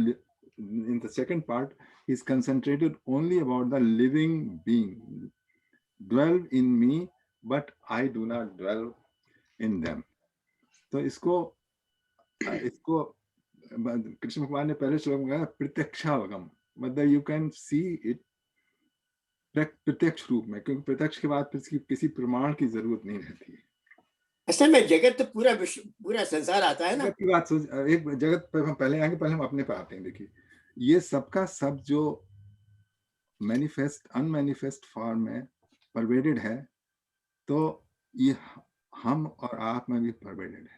in the second part is concentrated only about the living being dwell in me, but I do not dwell in them. तो इसको कृष्ण भगवान ने पहले श्लोक में कहा प्रत्यक्षावगम, मतलब यू कैन सी इट प्रत्यक्ष रूप में, क्योंकि प्रत्यक्ष के बाद फिर किसी प्रमाण की जरूरत नहीं रहती है। असल में जगत तो पूरा संसार आता है ना। जगत की बात सोच, एक जगत पर हम पहले आएंगे, पहले हम अपने पे आते हैं। देखिए ये सबका सब जो मैनिफेस्ट अनमैनिफेस्ट फॉर्म में परवेडेड है, तो ये हम और आप में भी परवेडेड है।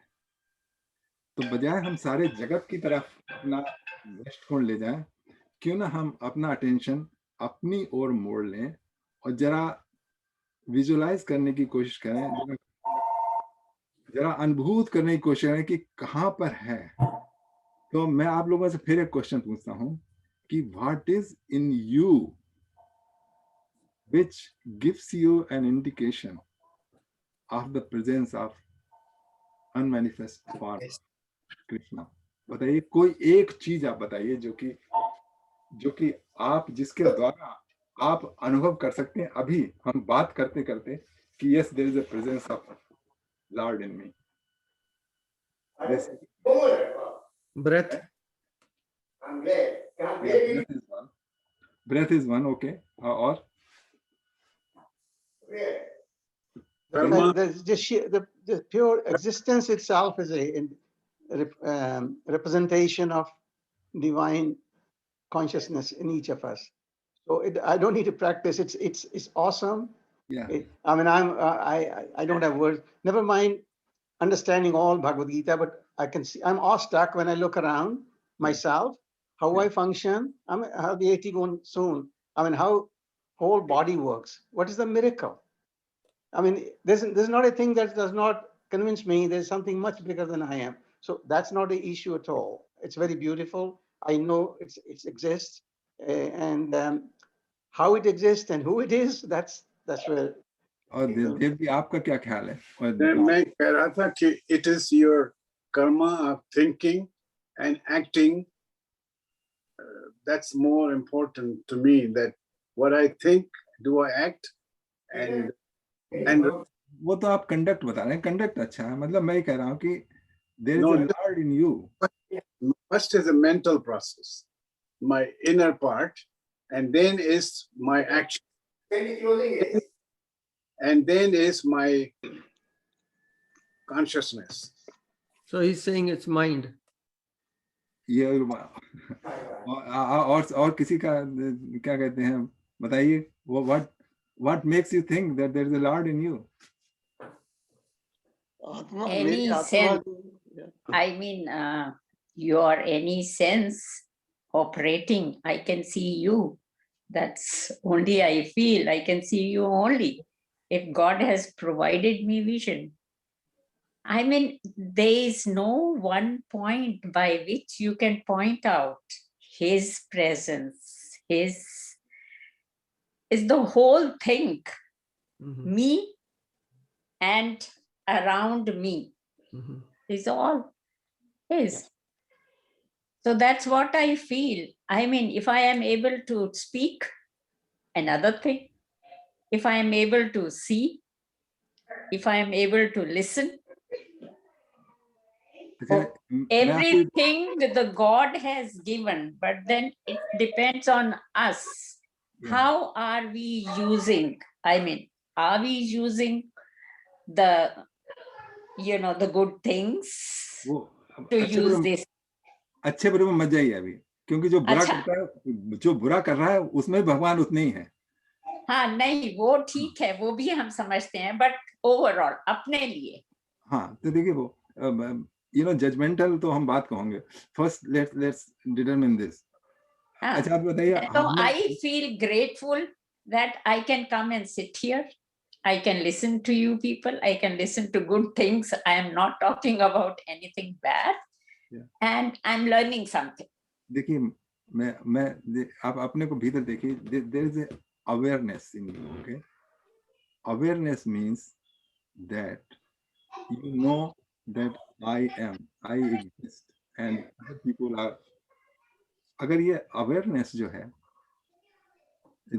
तो बजाय हम सारे जगत की तरफ अपना दृष्टिकोण ले जाएं, क्यों ना हम अपना अटेंशन अपनी ओर मोड़ लें और जरा विजुअलाइज करने की कोशिश करें, जरा अनुभूत करने की कोशिश करें कि कहाँ पर है। तो मैं आप लोगों से फिर एक क्वेश्चन पूछता हूं कि what is in you which gives you an indication of the presence of unmanifest form Krishna. बताइए कोई एक चीज आप बताइए जो कि आप जिसके द्वारा आप अनुभव कर सकते हैं अभी हम बात करते करते कि yes there is a presence of Lord in me. Breath. Breath is one, okay. Or the pure existence itself is a representation of divine consciousness in each of us. So I don't need to practice. It's awesome. Yeah. I mean, I don't have words. Never mind understanding all Bhagavad Gita, but I can see I'm awestruck when I look around myself, how I function. I mean, how the 80 going soon. I mean, how whole body works. What is the miracle? I mean, there's not a thing that does not convince me there's something much bigger than I am. So that's not the issue at all. It's very beautiful. I know it exists, and how it exists and who it is, that's where. और देव जी आपका क्या ख्याल है? मैं कह रहा था कि it is your karma, of thinking and acting. That's more important to me, that what I think, do I act, and वो तो आप कंडक्ट बता रहे हैं, कंडक्ट अच्छा है, मतलब मैं कह रहा हूँ कि there is No, a Lord in you. first is a mental process, my inner part, and then is my action, and then is my consciousness. So he's saying it's mind. ये और किसी का क्या कहते हैं बताइए, वो what makes you think that there is a Lord in you? Any sense, I mean, your any sense operating, I can see you. That's only I feel, I can see you only. If God has provided me vision, I mean, there is no one point by which you can point out his presence, his is the whole thing, me and around me is all his. So that's what I feel. I mean, if I am able to speak, another thing. If I am able to see, if I am able to listen, everything that the God has given, but then it depends on us. How are we using? I mean, are we using the, you know, the good things to use this? अच्छे बुरे में मत जाइए अभी, क्योंकि जो बुरा करता है, जो बुरा कर रहा है, उसमें भगवान उतने ही है. हाँ नहीं, वो ठीक है, वो भी हम समझते हैं, बट ओवरऑल अपने लिए. हाँ, तो देखिए वो, you know, judgmental तो हम बात कहोगे. First, let's determine this. अच्छा आप बताइए. So I feel grateful that I can come and sit here. I can listen to you people. I can listen to good things. I am not talking about anything bad. And I'm learning something. देखिए मैं आप अपने को भीतर देखिए. There is a awareness in you. Okay, awareness means that you know that I exist and other people are. अगर ये awareness जो है,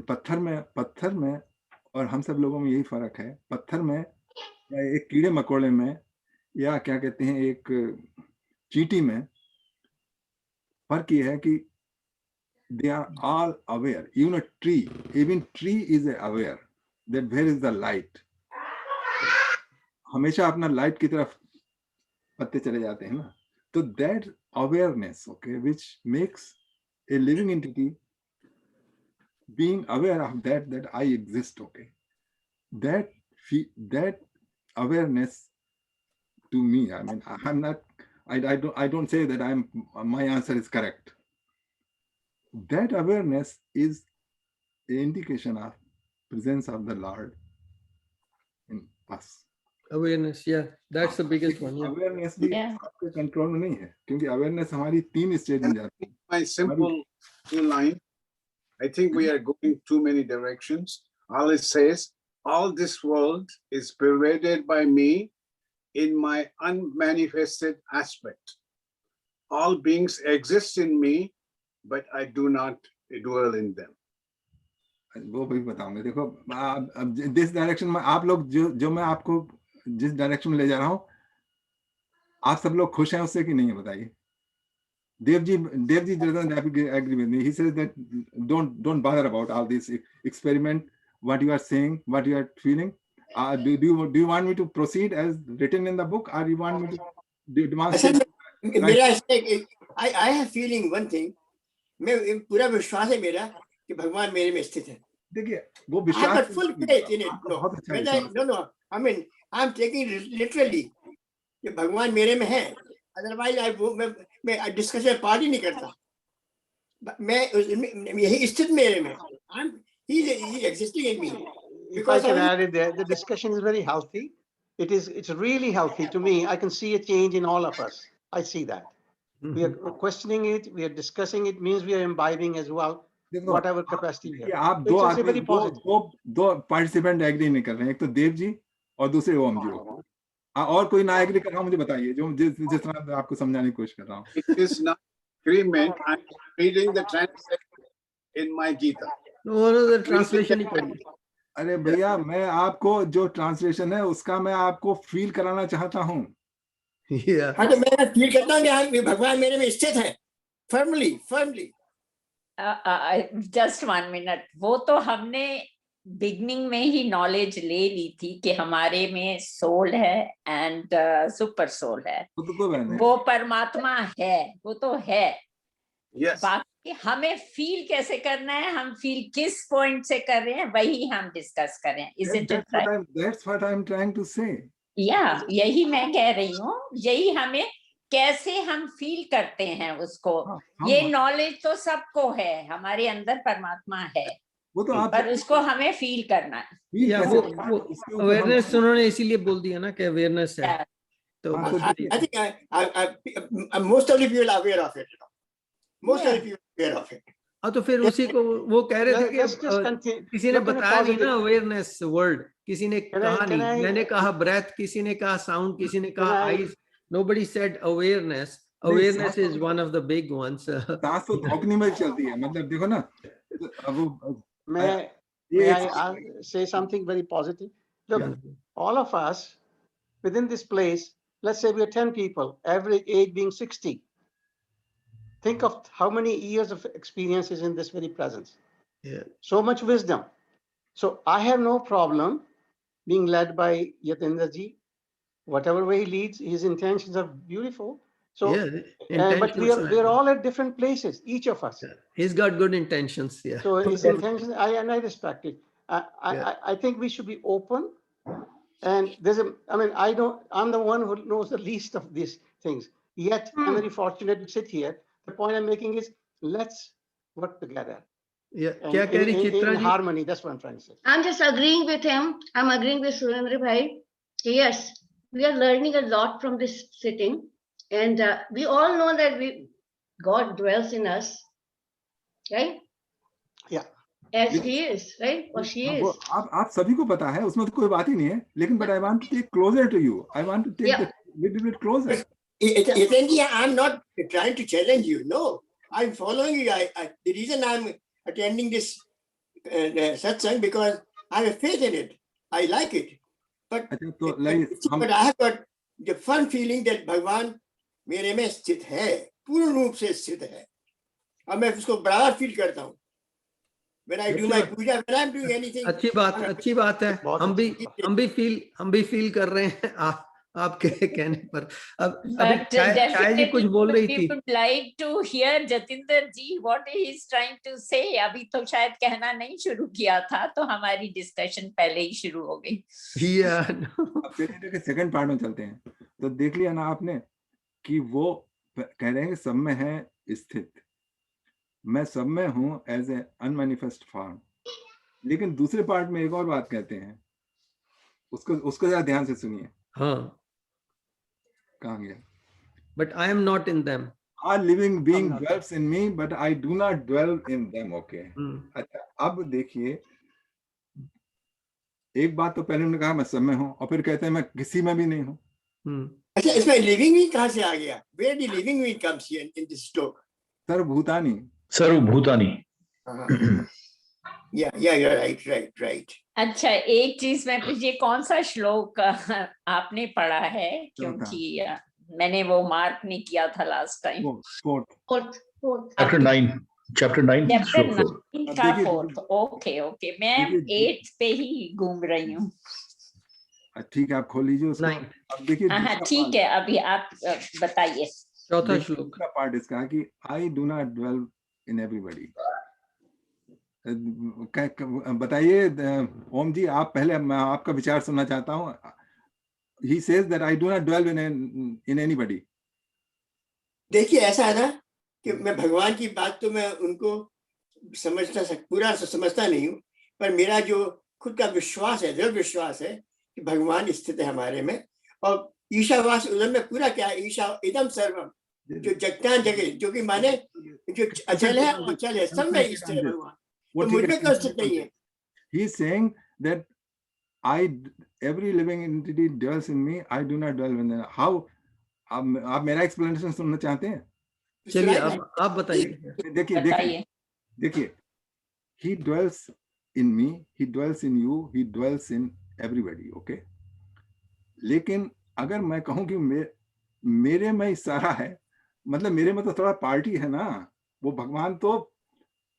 पत्थर में और हम सब लोगों में यही फर्क है. पत्थर में या एक कीड़े मकोड़े में या क्या कहते हैं एक चींटी में फर्क ये है कि they are all aware. Even a tree is aware that where is the light. हमेशा अपना लाइट की तरफ पत्ते चले जाते हैं ना. तो that awareness, okay, which makes a living entity being aware of that I exist, okay, that awareness to me, I mean, I'm not, I don't say that my answer is correct. That awareness is an indication of presence of the Lord in us. Awareness, yeah, that's the biggest one. Yeah. Awareness भी आपके control में नहीं है, क्योंकि awareness हमारी 3 stage में जाती है. My simple line, I think we are going too many directions. All it says, all this world is pervaded by me in my unmanifested aspect. All beings exist in me, but I do not dwell in them. वो भी बताऊंगा. देखो, this direction में आप लोग जो मैं आपको जिस डायरेक्शन में ले जा रहा हूँ, आप सब लोग खुश हैं उससे कि नहीं है बताइए. Dev ji doesn't agree with me. He says that don't bother about all this experiment, what you are saying, what you are feeling. Do you want me to proceed as written in the book, or you want me to demonstrate? I have feeling one thing. मैं पूरा विश्वास है मेरा कि भगवान मेरे में स्थित है. देखिए वो विश्वास. I have full faith in it. No. I mean, I'm taking it literally. कि भगवान मेरे में है. Otherwise, मैं डिस्कशन पार्ट ही नहीं करता. मैं यही स्थित मेरे में. He's existing in me. If I can add it there, the discussion is very healthy. It's really healthy to me. I can see a change in all of us. I see that. We are questioning it, we are discussing it, means we are imbibing as well, whatever capacity we have. आप दो participant agree नहीं कर रहे हैं, एक तो देव जी और दूसरे ओम जी. और कोई ना एग्री कर रहा हूँ मुझे बताइए, जो जिस तरह मैं आपको समझाने की कोशिश कर रहा हूँ. It is not agreement. I'm reading the translation in my Gita. No, translation ही पढ़िए. अरे भैया, मैं आपको जो ट्रांसलेशन है उसका मैं आपको फील कराना चाहता हूँ. हाँ, तो मैं फील करता हूँ कि भगवान मेरे में स्थित है, firmly. Just 1 minute. वो तो हमने बिगनिंग में ही नॉलेज ले ली थी कि हमारे में सोल है एंड सुपर सोल है. वो परमात्मा है, वो तो है. Yes. बाकी हमें फील कैसे करना है, हम फील किस पॉइंट से कर रहे हैं, वही हम डिस्कस कर रहे हैं. That's what I'm trying to say. यही मैं कह रही हूँ. यही हमें कैसे हम फील करते हैं उसको. ये नॉलेज तो सबको है, हमारे अंदर परमात्मा है, वो तो आप, पर उसको हमें फील करना है. वो अवेयरनेस उन्होंने इसीलिए बोल दिया ना कि अवेयरनेस है. तो I think most of the people are aware of it. Most of the people are aware of it. हाँ, तो फिर उसी को वो कह रहे थे कि किसी ने बताया नहीं ना अवेयरनेस वर्ड, किसी ने कहा नहीं. मैंने कहा ब्रेथ, किसी ने कहा साउंड, किसी ने कहा eyes. Nobody said awareness. Awareness is one of the big ones. सांस तो धोखनी में चलती है, मतलब देखो ना. May I say something very positive? Look, all of us within this place, let's say we are 10 people, average age being 60. Think of how many years of experience is in this very presence. So much wisdom. So I have no problem being led by Yatindra ji. Whatever way he leads, his intentions are beautiful. So, but we are all at different places, each of us. He's got good intentions. So his intentions, I respect it. I think we should be open. And I'm the one who knows the least of these things. Yet I'm very fortunate to sit here. The point I'm making is, let's work together. In harmony. That's what I'm trying to say. I'm just agreeing with him. I'm agreeing with Surendra Bhai. Yes, we are learning a lot from this sitting, and we all know that God dwells in us, right? Yeah. As He is, right? Or she is. आप सभी को पता है, उसमें तो कोई बात ही नहीं है. लेकिन but I want to take closer to you. I want to take a little bit closer. I'm not trying to challenge you. No, I'm following you. The reason I'm attending this satsang because I have faith in it. I like it. But I have got the fun feeling that Bhagwan मेरे में स्थित है, पूर्ण रूप से स्थित है. और मैं उसको बराबर फील करता हूँ. When I do my puja, when I'm doing anything. अच्छी बात है. हम भी फील कर रहे हैं आपके कहने पर. अब शायद जी कुछ बोल रही थी. Would like to hear Jatinder ji what he is trying to say. अभी तो शायद कहना नहीं शुरू किया था, तो हमारी डिस्कशन पहले ही शुरू हो गई. अब सेकंड पार्ट में चलते हैं. तो देख लिया ना आपने कि वो कह रहे हैं कि सब में है स्थित. मैं सब में हूं एज ए अनमैनिफेस्ट फॉर्म. लेकिन दूसरे पार्ट में एक और बात कहते हैं, उसको जरा ध्यान से सुनिए. हाँ, कहाँ गया? But I am not in them. A living being dwells in me, but I do not dwell in them. Okay. अच्छा, अब देखिए, एक बात तो पहले उन्होंने कहा मैं सब में हूँ, और फिर कहते हैं मैं किसी में भी नहीं हूँ. अच्छा, इसमें लिविंग भी कहाँ से आ गया? Where the living being comes here in this talk? सर्वभूतानी. Yeah, you're right. अच्छा, एक चीज मैं पूछिए, कौन सा श्लोक आपने पढ़ा है? क्योंकि मैंने वो मार्क नहीं किया था लास्ट टाइम. चैप्टर 9 का 4th. ओके, मैं 8 पे ही घूम रही हूँ. ठीक है, आप खोल लीजिए उसको. अब देखिए, हाँ ठीक है, अभी आप बताइए. चौथा श्लोक का पार्ट इसका कि I do not dwell in everybody. बताइए ओम जी, आप पहले, मैं आपका विचार सुनना चाहता हूँ. He says that I do not dwell in anybody. देखिए, ऐसा है ना कि मैं भगवान की बात तो मैं उनको पूरा समझता नहीं हूँ, पर मेरा जो खुद का विश्वास है, दृढ़ विश्वास है कि भगवान स्थित है हमारे में. और ईशावास उदम में पूरा क्या है? ईशा इदम सर्वम, जो जगता जगह, जो कि माने जो अचल है अचल है, सब में स्थित है भगवान. तो मुझ में क्यों स्थित नहीं है? He is saying that every living entity dwells in me, I do not dwell in them. How? आप मेरा एक्सप्लेनेशन सुनना चाहते हैं? चलिए आप बताइए। देखिए, he dwells in me, he dwells in you, he dwells in everybody, okay? लेकिन अगर मैं कहूं कि मेरे में ही सारा है, मतलब मेरे में तो थोड़ा पार्टी है ना, वो भगवान तो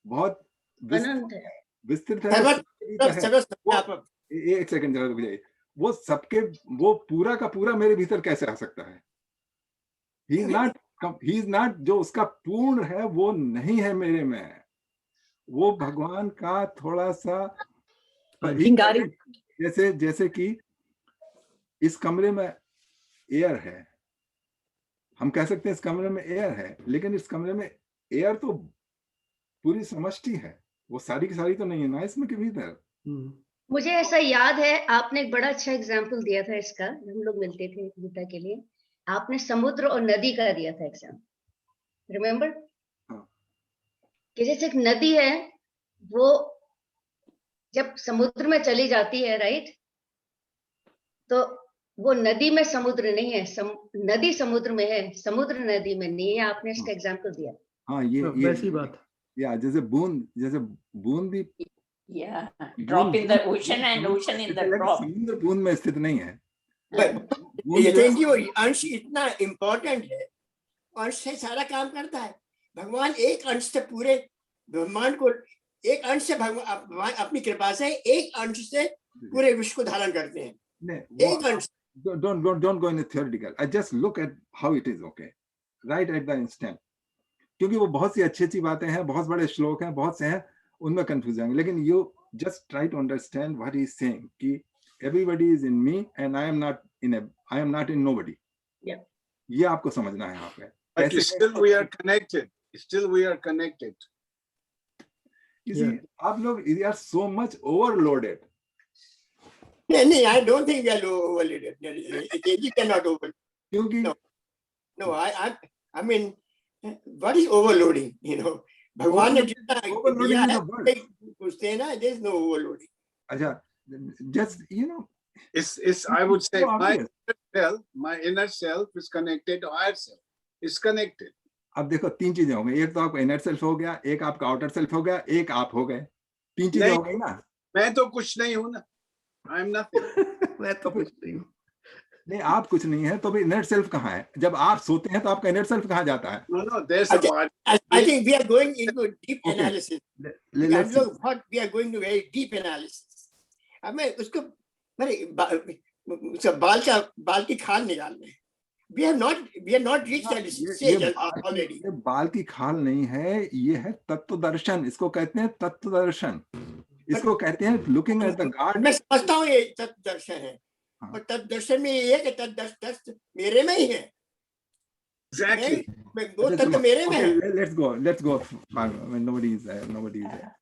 बहुत विस्तृत है। एक सेकंड जरा रुक जाइए, वो सबके, वो पूरा का पूरा मेरे भीतर कैसे आ सकता है? ही इज नॉट, जो उसका पूर्ण है वो नहीं है मेरे में, वो भगवान का थोड़ा सा, जैसे कि इस कमरे में एयर है, हम कह सकते हैं इस कमरे में एयर है, लेकिन इस कमरे में एयर तो पूरी समष्टि है, वो सारी की सारी तो नहीं है ना इसमें के भीतर। मुझे ऐसा याद है, आपने एक बड़ा अच्छा एग्जाम्पल दिया था इसका, हम लोग मिलते थे गीता के लिए, आपने समुद्र और नदी का दिया था एग्जाम्पल, रिमेम्बर? कि जैसे एक नदी है, वो जब समुद्र में चली जाती है, राइट, तो वो नदी में समुद्र नहीं है, नदी समुद्र में है, समुद्र नदी में नहीं है। आपने इसका एग्जाम्पल दिया। हाँ, ये वैसी बात, या जैसे बूंद भी, yeah, drop in the ocean and ocean in the drop. समुद्र बूंद में स्थित नहीं है। ये अंश इतना इम्पोर्टेंट है, अंश से सारा काम करता है। भगवान एक अंश से पूरे ब्रह्मांड को, एक अंश से भगवान अपनी कृपा से एक अंश से पूरे विश्व को धारण करते हैं। एक अंश। Don't go in the theoretical. I just look at how it is, okay, right at the instant. क्योंकि वो बहुत सी अच्छी बातें हैं, बहुत बड़े श्लोक हैं, बहुत से हैं, उनमें कंफ्यूज जाएंगे, लेकिन you just try to understand what he is saying, कि everybody is in me and I am not in nobody. Yeah. ये आपको समझना है यहाँ पे। But still we are connected. Still we are connected. You see, आप लोग you are so much overloaded. नहीं, I don't think we are overloaded. You cannot overload. क्योंकि no, I mean, what is overloading? You know, भगवान ने जितना दिया है पूछते हैं ना, there is no overloading. अच्छा, just you know, it's I would say my inner self is connected to higher self. It's connected. अब देखो तीन चीजें हो गई, एक तो आपका इनर सेल्फ हो गया, एक आपका आउटर सेल्फ हो गया, एक आप हो गए, तीन चीजें हो गई ना। मैं तो कुछ नहीं हूं ना, I am nothing. मैं तो कुछ नहीं हूँ। नहीं, आप कुछ नहीं है तो भी इनर सेल्फ कहाँ है? जब आप सोते हैं तो आपका इनर सेल्फ कहाँ जाता है? No, there's a part. I think we are going into deep analysis. We are going to very deep analysis. अब मैं उसको बाल की खाल निकालने। We are not reached that stage already. ये बाल की खाल नहीं है, ये है तत्व दर्शन, इसको कहते हैं तत्व दर्शन, इसको कहते हैं लुकिंग एट द गॉड। मैं समझता हूँ ये तत्व दर्शन है, पर तत्व दर्शन में ये है कि तत्व मेरे में ही है। Exactly. वो तत्व मेरे में है। Let's go. Nobody is there.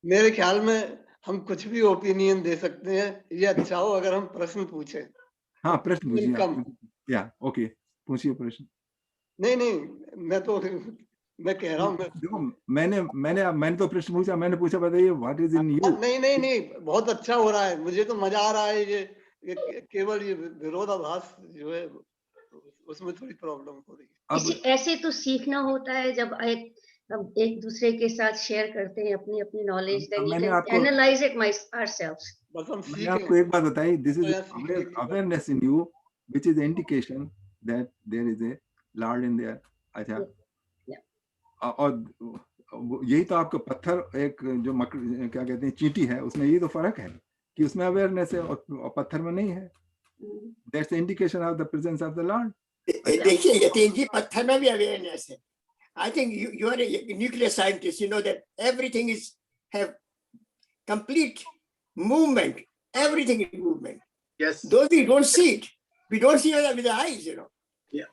मेरे ख्याल में हम कुछ भी ओपिनियन दे सकते हैं, ये अच्छा हो अगर हम प्रश्न पूछे। हाँ, प्रश्न पूछिए। या ओके, पूछिए प्रश्न। नहीं, मैं कह रहा हूँ, देखो मैंने तो प्रश्न पूछा, मैंने पूछा बताइए व्हाट इज इन यू। नहीं, बहुत अच्छा हो रहा है, मुझे तो मजा आ रहा है। ये केवल ये विरोधाभास जो है उसमें थोड़ी प्रॉब्लम हो रही है। ऐसे तो सीखना होता है, जब एक दूसरे के साथ शेयर करते हैं अपनी knowledge, then we can analyse it ourselves. मैंने आपको एक बात बताई, this is awareness in you which is indication that there is a lord in there. अच्छा, और यही तो आपका पत्थर, एक जो क्या कहते हैं चींटी है, उसमें यही तो फर्क है कि उसमें अवेयरनेस है और पत्थर में नहीं है। That's the indication of the presence of the Lord. देखिए यतीन जी, पत्थर में भी अवेयरनेस है। I think you are a nuclear scientist. You know that everything have complete movement. Everything is movement. Yes. Those we don't see it. We don't see it with the eyes. You know. Yeah.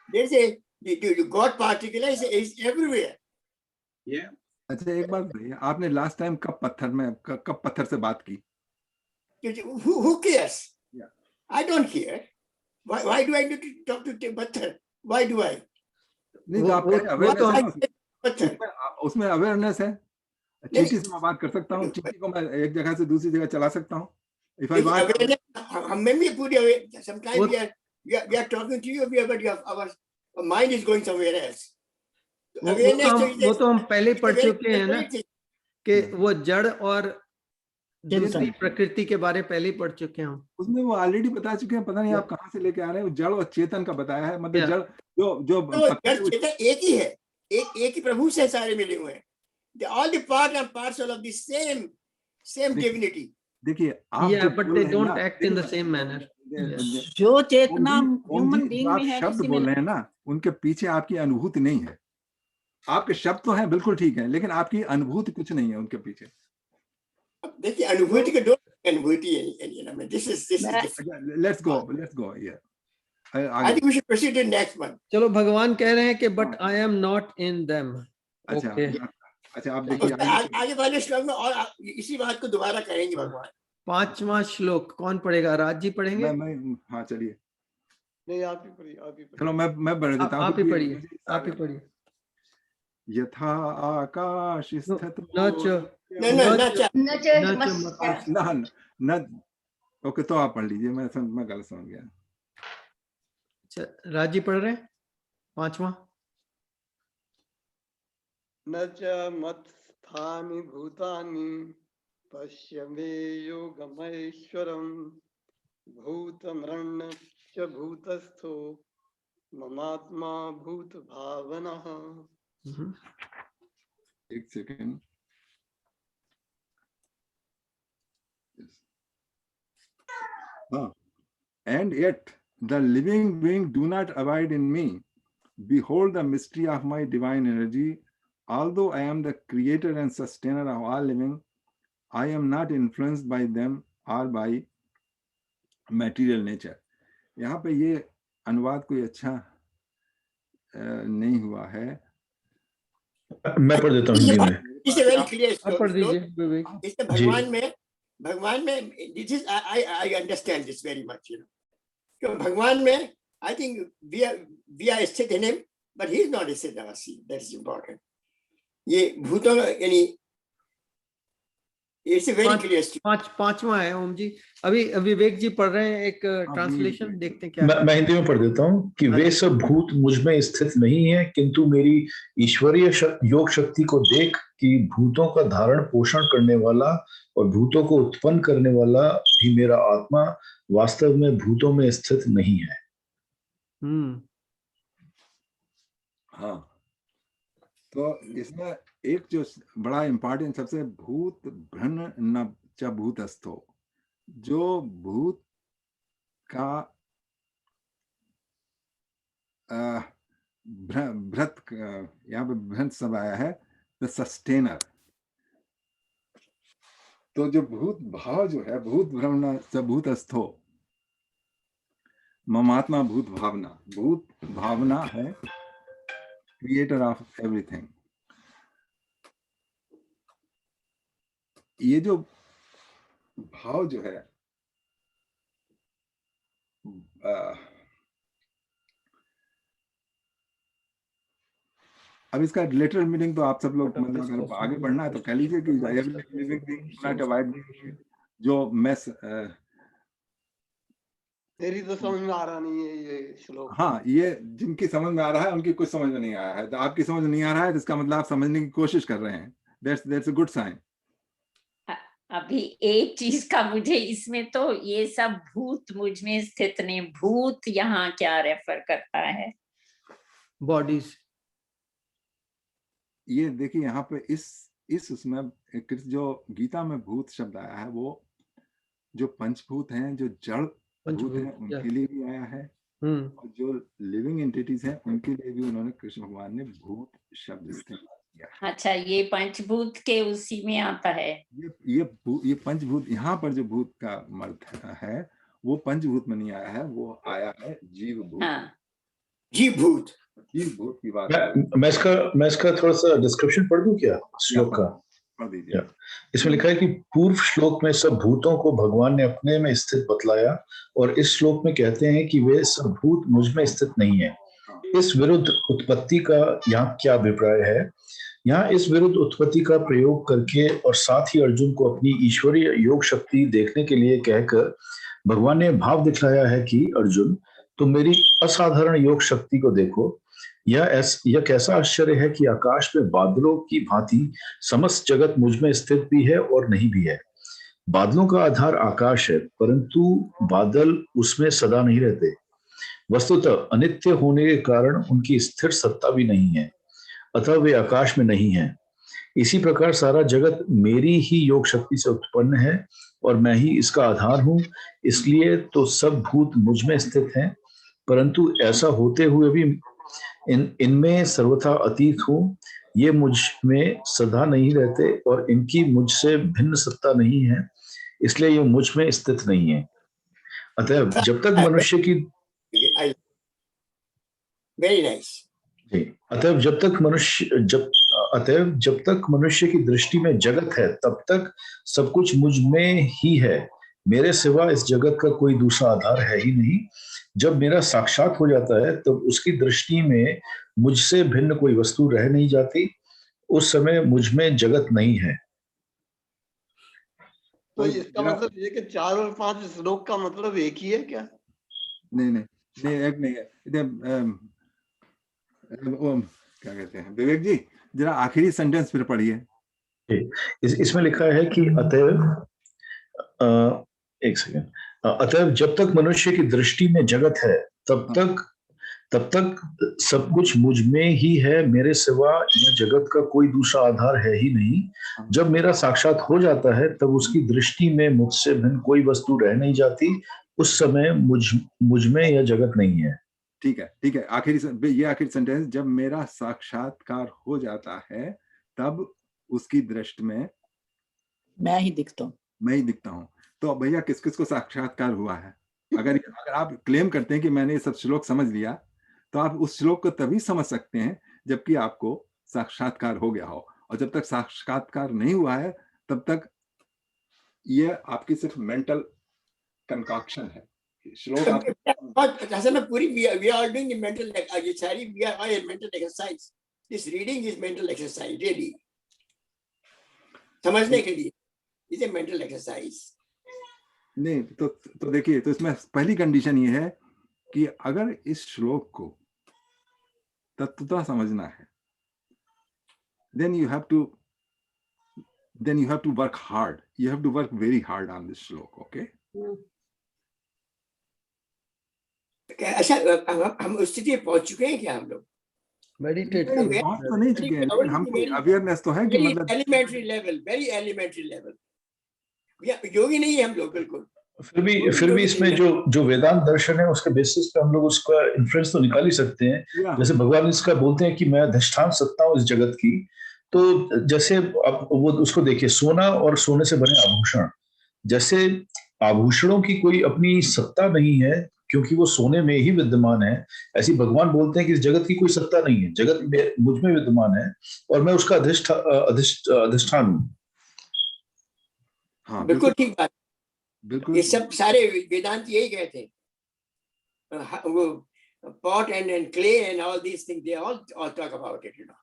There's the God particle is everywhere. Yeah. अच्छा, एक बात बताइए, आपने last time कब पत्थर से बात की? Who cares? Yeah. I don't care. Why do I need to talk to पत्थर? Why do I? नहीं, तो आपका उसमें अवेयरनेस है। चींटी से मैं बात कर सकता हूँ, चींटी को मैं एक जगह से दूसरी जगह चला सकता हूँ। हम memory पूरी हुई, sometimes we are talking to you, but our mind is going somewhere else. वो तो हम पहले पढ़ चुके हैं ना कि वो जड़ और दूसरी प्रकृति के बारे में पहले ही पढ़ चुके हैं। उसमें वो ऑलरेडी बता चुके हैं, पता नहीं आप कहाँ से लेके आ रहे हैं। जड़ और चेतन का बताया है, मतलब जड़ जो जड़ चेतन एक ही है, एक ही प्रभु से सारे मिले हुए हैं। All the part and parcel of the same divinity. देखिए but they don't act in the same manner. जो चेतना ह्यूमन बीइंग में है, शब्द बोल रहे हैं ना, उनके पीछे आपकी अनुभूति नहीं है। आपके शब्द तो हैं, बिल्कुल ठीक है, लेकिन आपकी अनुभूति कुछ नहीं है उनके पीछे। देखिए अनुभूति के दो अनुभूति है। This is let's go yeah. I think we should proceed to next one. चलो, भगवान कह रहे हैं कि but I am not in them. अच्छा आप देखिए आगे वाले श्लोक में और इसी बात को दोबारा कहेंगे भगवान। 5वां श्लोक कौन पढ़ेगा? राज जी पढ़ेंगे? हाँ चलिए। नहीं, आप ही पढ़िए। चलो मैं बढ़ देता हूँ। आप ही पढ़िए। यथा आकाश स्थित ओके, तो आप पढ़ लीजिए, मैं गलत समझ गया। अच्छा, राजी पढ़ रहे हैं 5वां। न च मत्स्थानि भूतानि पश्य मे योगमैश्वरम् भूतमृण् च भूतस्थो ममात्मा भूत भावनः। एक second. And yet the living being do not abide in me. Behold the mystery of my divine energy. Although I am the creator and sustainer of all living, I am not influenced by them or by material nature. यहाँ पे ये अनुवाद कोई अच्छा नहीं हुआ है। मैं पढ़ देता हूँ हिंदी में। इसे वेरी क्लियर पढ़ दीजिए। इससे भगवान में this is I understand this very much, you know. क्यों भगवान में I think we are स्थित in him, but he is not स्थित in us. That is important. ये भूतों यानी इट्स वेरी क्लियर। पांचवा है ओम जी। अभी विवेक जी पढ़ रहे हैं एक ट्रांसलेशन, देखते हैं क्या। मैं हिंदी में पढ़ देता हूँ कि वे सब भूत मुझ में स्थित नहीं है, किंतु मेरी ईश्वरीय योग शक्ति को देख कि भूतों का धारण पोषण करने वाला और भूतों को उत्पन्न करने वाला भी मेरा आत्मा वास्तव में भूतों में स्थित नहीं है। हाँ, तो इसमें एक जो बड़ा इंपॉर्टेंट सबसे भूत भ्रन न च भूतस्थो, जो भूत का भ्रत, यहाँ पे भ्रंत सब आया है, द सस्टेनर। तो जो भूत भाव जो है, भूत भ्रमण च भूतस्थो ममात्मा भूत भावना, भूत भावना है क्रिएटर ऑफ एवरीथिंग। ये जो भाव जो है अब इसका लिटरल मीनिंग तो आप सब लोग मतलब अगर आगे बढ़ना है तो कह लीजिए कि जो मैस तेरी तो समझ में आ रहा नहीं है ये श्लोक। हाँ, ये जिनकी समझ में आ रहा है उनकी कुछ समझ में नहीं आया है, तो आपकी समझ नहीं आ रहा है तो इसका मतलब आप समझने की कोशिश कर रहे हैं। That's a good sign. अभी एक चीज का मुझे इसमें तो ये सब भूत मुझ में स्थित नहीं, भूत यहाँ क्या रेफर करता है? बॉडीज। ये देखिए यहाँ पे इस उसमें जो गीता में भूत शब्द आया है वो जो पंचभूत हैं, जो जड़ भूत हैं उनके लिए भी आया है, और जो लिविंग एंटिटीज हैं उनके लिए भी उन्होंने कृष्ण भगवान ने भूत शब्द इस्तेमाल किया। अच्छा, ये पंचभूत के उसी में आता है। ये पंचभूत, यहाँ पर जो भूत का अर्थ है वो पंचभूत में नहीं आया है, वो आया है जीव भूत। जीव भूत की बात। मैं इसका थोड़ा सा डिस्क्रिप्शन पढ़ दूं क्या श्लोक का? पढ़ दीजिए। इसमें लिखा है कि पूर्व श्लोक में सब भूतों को भगवान ने अपने में स्थित बतलाया, और इस श्लोक में कहते हैं कि वे सब भूत मुझ में स्थित नहीं है। इस विरुद्ध उत्पत्ति का यहाँ क्या अभिप्राय है? यहाँ इस विरुद्ध उत्पत्ति का प्रयोग करके और साथ ही अर्जुन को अपनी ईश्वरीय योग शक्ति देखने के लिए कहकर भगवान ने भाव दिखलाया है कि अर्जुन, तुम मेरी असाधारण योग शक्ति को देखो। यह कैसा आश्चर्य है कि आकाश में बादलों की भांति समस्त जगत मुझ में स्थित भी है और नहीं भी है। बादलों का आधार आकाश है, परंतु बादल उसमें सदा नहीं रहते। वस्तुतः अनित्य होने के कारण उनकी स्थिर सत्ता भी नहीं है, अतः वे आकाश में नहीं है। इसी प्रकार सारा जगत मेरी ही योग शक्ति से उत्पन्न है और मैं ही इसका आधार हूं। इसलिए तो सब भूत मुझ में स्थित हैं, परंतु ऐसा होते हुए भी इनमें सर्वथा अतीत हूँ। ये मुझ में सदा नहीं रहते और इनकी मुझसे भिन्न सत्ता नहीं है, इसलिए ये मुझ में स्थित नहीं है। अतः जब तक मनुष्य की वेरी नाइस अतः जब तक मनुष्य की दृष्टि में जगत है, तब तक सब कुछ मुझ में ही है। मेरे सिवा इस जगत का कोई दूसरा आधार है ही नहीं। जब मेरा साक्षात हो जाता है, तब उसकी दृष्टि में मुझसे भिन्न कोई वस्तु रह नहीं जाती। उस समय मुझ में जगत नहीं है। तो इसका मतलब ये कि 4 और 5 श्लोक का मतलब एक ही है क्या? नहीं, एक नहीं है। क्या कहते हैं विवेक जी, जरा आखिरी सेंटेंस फिर पढ़िए। इसमें लिखा है कि अतएव, एक सेकंड, अतएव जब तक मनुष्य की दृष्टि में जगत है, तब तक सब कुछ मुझ में ही है। मेरे सिवा यह जगत का कोई दूसरा आधार है ही नहीं। जब मेरा साक्षात हो जाता है, तब उसकी दृष्टि में मुझसे भिन्न कोई वस्तु रह नहीं जाती। उस समय मुझ में यह जगत नहीं है। ठीक है। ये आखिरी सेंटेंस, जब मेरा साक्षात्कार हो जाता है, तब उसकी दृष्टि में मैं ही दिखता हूँ। तो भैया किस किस को साक्षात्कार हुआ है? अगर आप क्लेम करते हैं कि मैंने ये सब श्लोक समझ लिया, तो आप उस श्लोक को तभी समझ सकते हैं जबकि आपको साक्षात्कार हो गया हो, और जब तक साक्षात्कार नहीं हुआ है, तब तक ये आपकी सिर्फ मेंटल कंकॉक्शन है। श्लोक पूरी we are doing a mental exercise. This reading is mental exercise, really. समझने के लिए is a mental exercise. नहीं तो देखिए, तो इसमें पहली कंडीशन ये है कि अगर इस श्लोक को तत्वतः समझना है, then you have to work hard. You have to work very hard on this श्लोक, okay? अच्छा, हम उस स्थिति पहुंच चुके हैं क्या हम लोग? मेडिटेट पहुंच तो नहीं चुके हैं, लेकिन हमको अवेयरनेस तो है कि मतलब elementary level, very elementary level. योगी नहीं है हम लोग बिल्कुल। फिर भी इसमें जो वेदांत दर्शन है, उसके बेसिस पे हम लोग उसका इन्फ्लुएंस तो निकाल ही सकते हैं। जैसे भगवान इसका बोलते हैं कि मैं अधिष्ठान सत्ता हूँ इस जगत की। तो जैसे अब वो उसको देखिए, सोना और सोने से बने आभूषण, जैसे आभूषणों की कोई अपनी सत्ता नहीं है क्योंकि वो सोने में ही विद्यमान है, ऐसी भगवान बोलते हैं कि इस जगत की कोई सत्ता नहीं है, जगत मुझ में विद्यमान है और मैं उसका अधिष्ठान हूँ। हाँ, बिल्कुल ठीक बात। ये सब सारे वेदांत यही कहते हैं। वो pot and clay and all these things, they all talk about it, you know.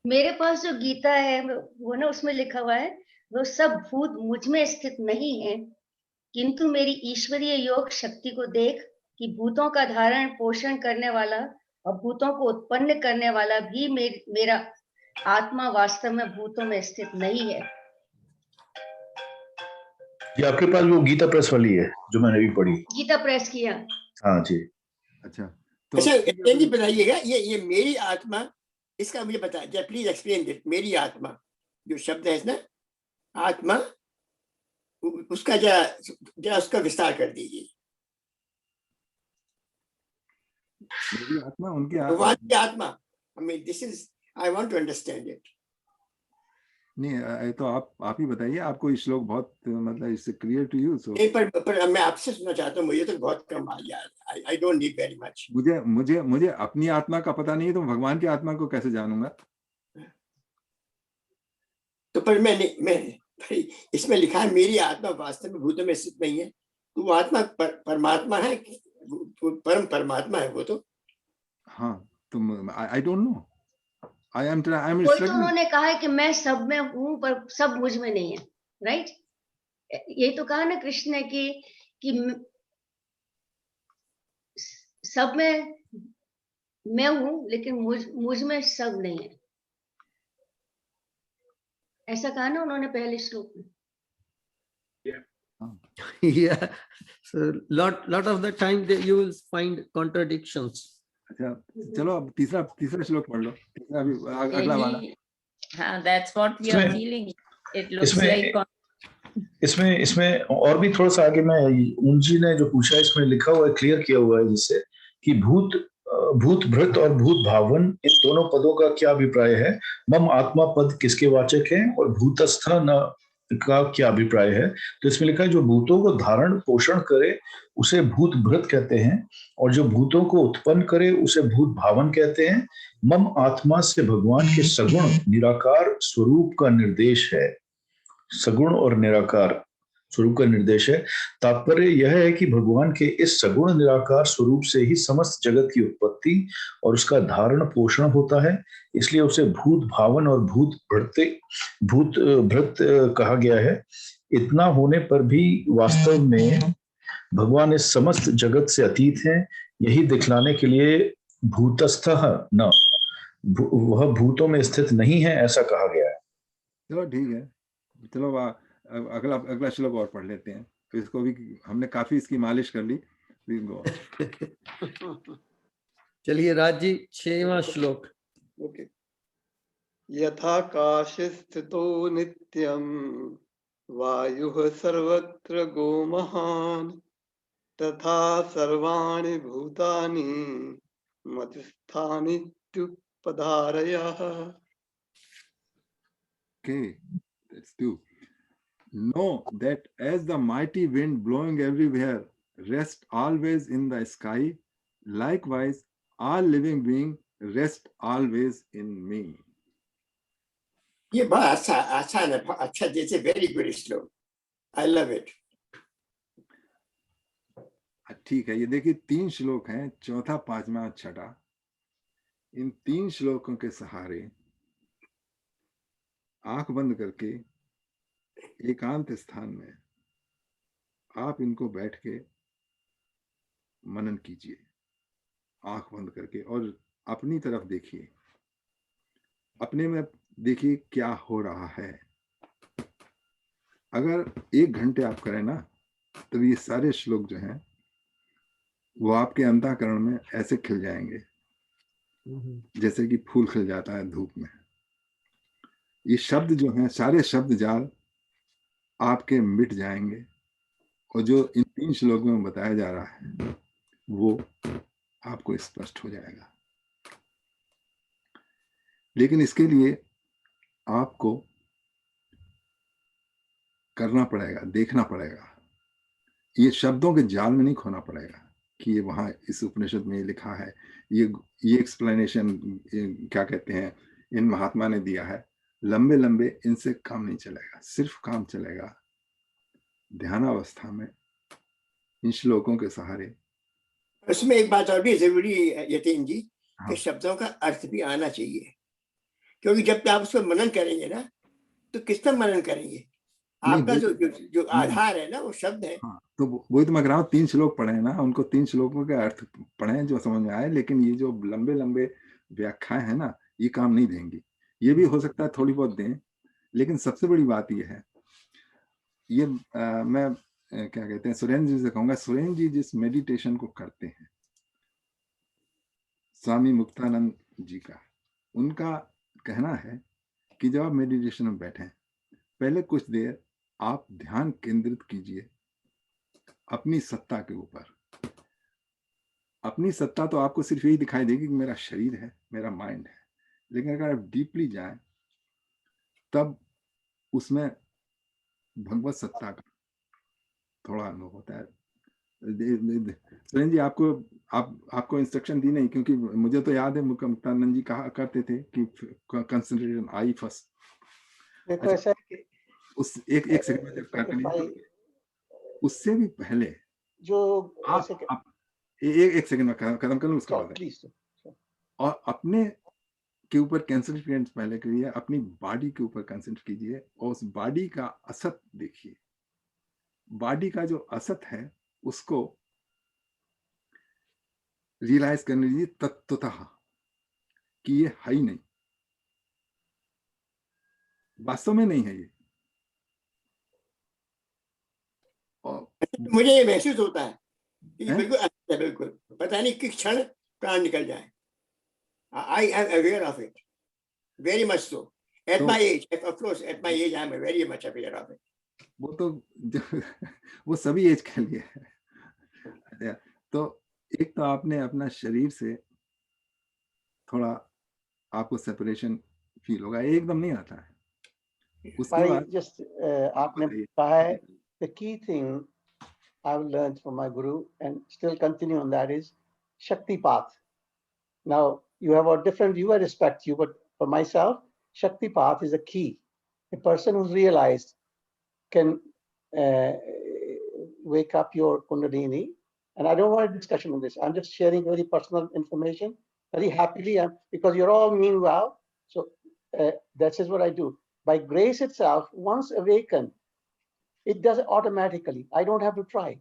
मेरे पास जो गीता है वो ना, उसमें लिखा हुआ है, वो सब भूत मुझ में स्थित नहीं है, किंतु मेरी ईश्वरीय योग शक्ति को देख कि भूतों का धारण पोषण करने वाला और भूतों को उत्पन्न करने वाला भी मेरा आत्मा वास्तव में भूतों में स्थित नहीं है। ये आपके पास वो गीता प्रेस वाली है जो मैंने भी पढ़ी? गीता प्रेस की है। हाँ जी। अच्छा, जी बताइएगा, ये मेरी आत्मा, इसका मुझे बता दीजिए, प्लीज एक्सप्लेन इट। मेरी आत्मा जो शब्द है ना, आत्मा, उसका जरा उसका विस्तार कर दीजिए। मेरी आत्मा, उनकी भगवान की आत्मा। I mean, this is, I want to understand it. नहीं, तो आप ही बताइए, आपको ये श्लोक बहुत मतलब इससे क्लियर टू यू? नहीं, पर मैं आपसे सुनना चाहता हूँ, मुझे तो बहुत कम आ गया। I don't need very much. मुझे अपनी आत्मा का पता नहीं है, तो भगवान की आत्मा को कैसे जानूंगा? तो पर मैं इसमें लिखा है मेरी आत्मा वास्तव में भूतों में स्थित नहीं है, तो वो आत्मा परमात्मा है, परम परमात्मा है वो तो। हाँ, तो आई डोंट नो। कोई तो उन्होंने कहा है कि मैं सब में हूँ पर सब मुझ में नहीं है, राइट? ये तो कहा ना कृष्ण ने कि सब में मैं हूँ लेकिन मुझ में सब नहीं है, ऐसा कहा ना उन्होंने पहले श्लोक में। Yeah, so lot of the time you will find contradictions. अच्छा, चलो अब तीसरा श्लोक पढ़ लो, तीसरा अभी अगला वाला। हाँ, that's what we are feeling. It looks like. इसमें और भी थोड़ा सा आगे, मैं उन जी ने जो पूछा इसमें लिखा हुआ है, क्लियर किया हुआ है जिससे कि भूत भृत और भूत भावन इन दोनों पदों का क्या अभिप्राय है, मम आत्मा पद किसके वाचक है और भूतस्थ न का क्या अभिप्राय है। तो इसमें लिखा है जो भूतों को धारण पोषण करे उसे भूत भृत कहते हैं, और जो भूतों को उत्पन्न करे उसे भूत भावन कहते हैं। मम आत्मा से भगवान के सगुण निराकार स्वरूप का निर्देश है, सगुण और निराकार स्वरूप का निर्देश है। तात्पर्य यह है कि भगवान के इस सगुण निराकार स्वरूप से ही समस्त जगत की उत्पत्ति और उसका धारण पोषण होता है, इसलिए उसे भूत भावन और भूत भृत कहा गया है। इतना होने पर भी वास्तव में भगवान इस समस्त जगत से अतीत हैं, यही दिखलाने के लिए भूतस्थः न, वह भूतों में स्थित नहीं है, ऐसा कहा गया है। चलो ठीक है, चलो अगला श्लोक और पढ़ लेते हैं, तो इसको भी हमने काफी इसकी मालिश कर ली। चलिए राज जी, 6वां श्लोक। ओके। यथाकाश स्थितो नित्यं वायुः सर्वत्र गोमहान् तथा सर्वाणि भूतानि मध्यस्थानि पधारयः। Okay, let's do. Know that as the mighty wind blowing everywhere rests always in the sky, likewise all living beings rest always in me. ये बहुत आसान है, अच्छा, जैसे वेरी गुड श्लोक, आई लव इट। ठीक है, ये देखिए 3 श्लोक हैं, चौथा, पांचवा, छठा। इन 3 श्लोकों के सहारे आंख बंद करके एकांत स्थान में आप इनको बैठ के मनन कीजिए, आंख बंद करके, और अपनी तरफ देखिए, अपने में देखिए क्या हो रहा है। अगर 1 घंटे आप करें ना, तो ये सारे श्लोक जो हैं वो आपके अंतःकरण में ऐसे खिल जाएंगे जैसे कि फूल खिल जाता है धूप में। ये शब्द जो हैं, सारे शब्द जाल आपके मिट जाएंगे, और जो इन 3 श्लोकों में बताया जा रहा है वो आपको स्पष्ट हो जाएगा। लेकिन इसके लिए आपको करना पड़ेगा, देखना पड़ेगा, ये शब्दों के जाल में नहीं खोना पड़ेगा कि ये वहां इस उपनिषद में लिखा है, ये एक्सप्लेनेशन क्या कहते हैं इन महात्मा ने दिया है। लंबे लंबे इनसे काम नहीं चलेगा, सिर्फ काम चलेगा ध्यानावस्था में इन श्लोकों के सहारे। उसमें एक बात और भी जरूरी है यतीन जी, कि शब्दों का अर्थ भी आना चाहिए, क्योंकि जब आप उसको मनन करेंगे ना, तो किसका मनन करेंगे? आपका जो आधार है ना, वो शब्द है। हाँ, तो वही तो मैं कह रहा हूँ, 3 श्लोक पढ़े ना, उनको 3 श्लोकों के अर्थ पढ़े जो समझ में आए। लेकिन ये जो लंबे लंबे व्याख्याएं हैं ना, ये काम नहीं देंगी। ये भी हो सकता है थोड़ी बहुत दें, लेकिन सबसे बड़ी बात ये है, ये मैं क्या कहते हैं, सुरेंद्र जी से कहूंगा, सुरेंद्र जी जिस मेडिटेशन को करते हैं स्वामी मुक्तानंद जी का, उनका कहना है कि जब आप मेडिटेशन में बैठें, पहले कुछ देर आप ध्यान केंद्रित कीजिए अपनी सत्ता के ऊपर। अपनी सत्ता तो आपको सिर्फ यही दिखाई देगी कि मेरा शरीर है, मेरा माइंड है, लेकिन अगर आप डीपली जाएं तब उसमें भगवत सत्ता का थोड़ा अनुभव होता है। सुरेंद्र जी आपको इंस्ट्रक्शन दी नहीं, क्योंकि मुझे तो याद है मुक्तानंद जी कहा करते थे कि कंसंट्रेशन आई फर्स्ट। देखो ऐसा है कि उस एक सेकंड में जब उससे भी पहले जो आप एक सेकंड में खत्म कर लूं उसका बाद, और अपने के ऊपर कंसंट्रेट पहले करिए, अपनी बॉडी के ऊपर कंसंट्रेट कीजिए और उस बॉडी का असत देखिए। बॉडी का जो असत है उसको रियलाइज करने दीजिए तत्वतः कि ये है ही नहीं, वास्तव में नहीं है ये। और मुझे ये महसूस होता है कि बिल्कुल बिल्कुल पता नहीं किस क्षण प्राण निकल जाए। I am aware of it, very much so. At my age, of course, at my age, I am very much aware of it. वो तो वो सभी एज के लिए है। तो एक तो आपने अपना शरीर से थोड़ा आपको सेपरेशन फील होगा, एकदम नहीं आता है। उसके बाद just आपने कहा है the key thing I've learned from my guru and still continue on that is Shakti Path. Now you have a different view, I respect you, but for myself, Shakti Path is a key. A person who's realized can wake up your Kundalini. And I don't want a discussion on this. I'm just sharing very personal information very happily, because you're all mean well. So that's just what I do. By grace itself, once awakened, it does it automatically. I don't have to try.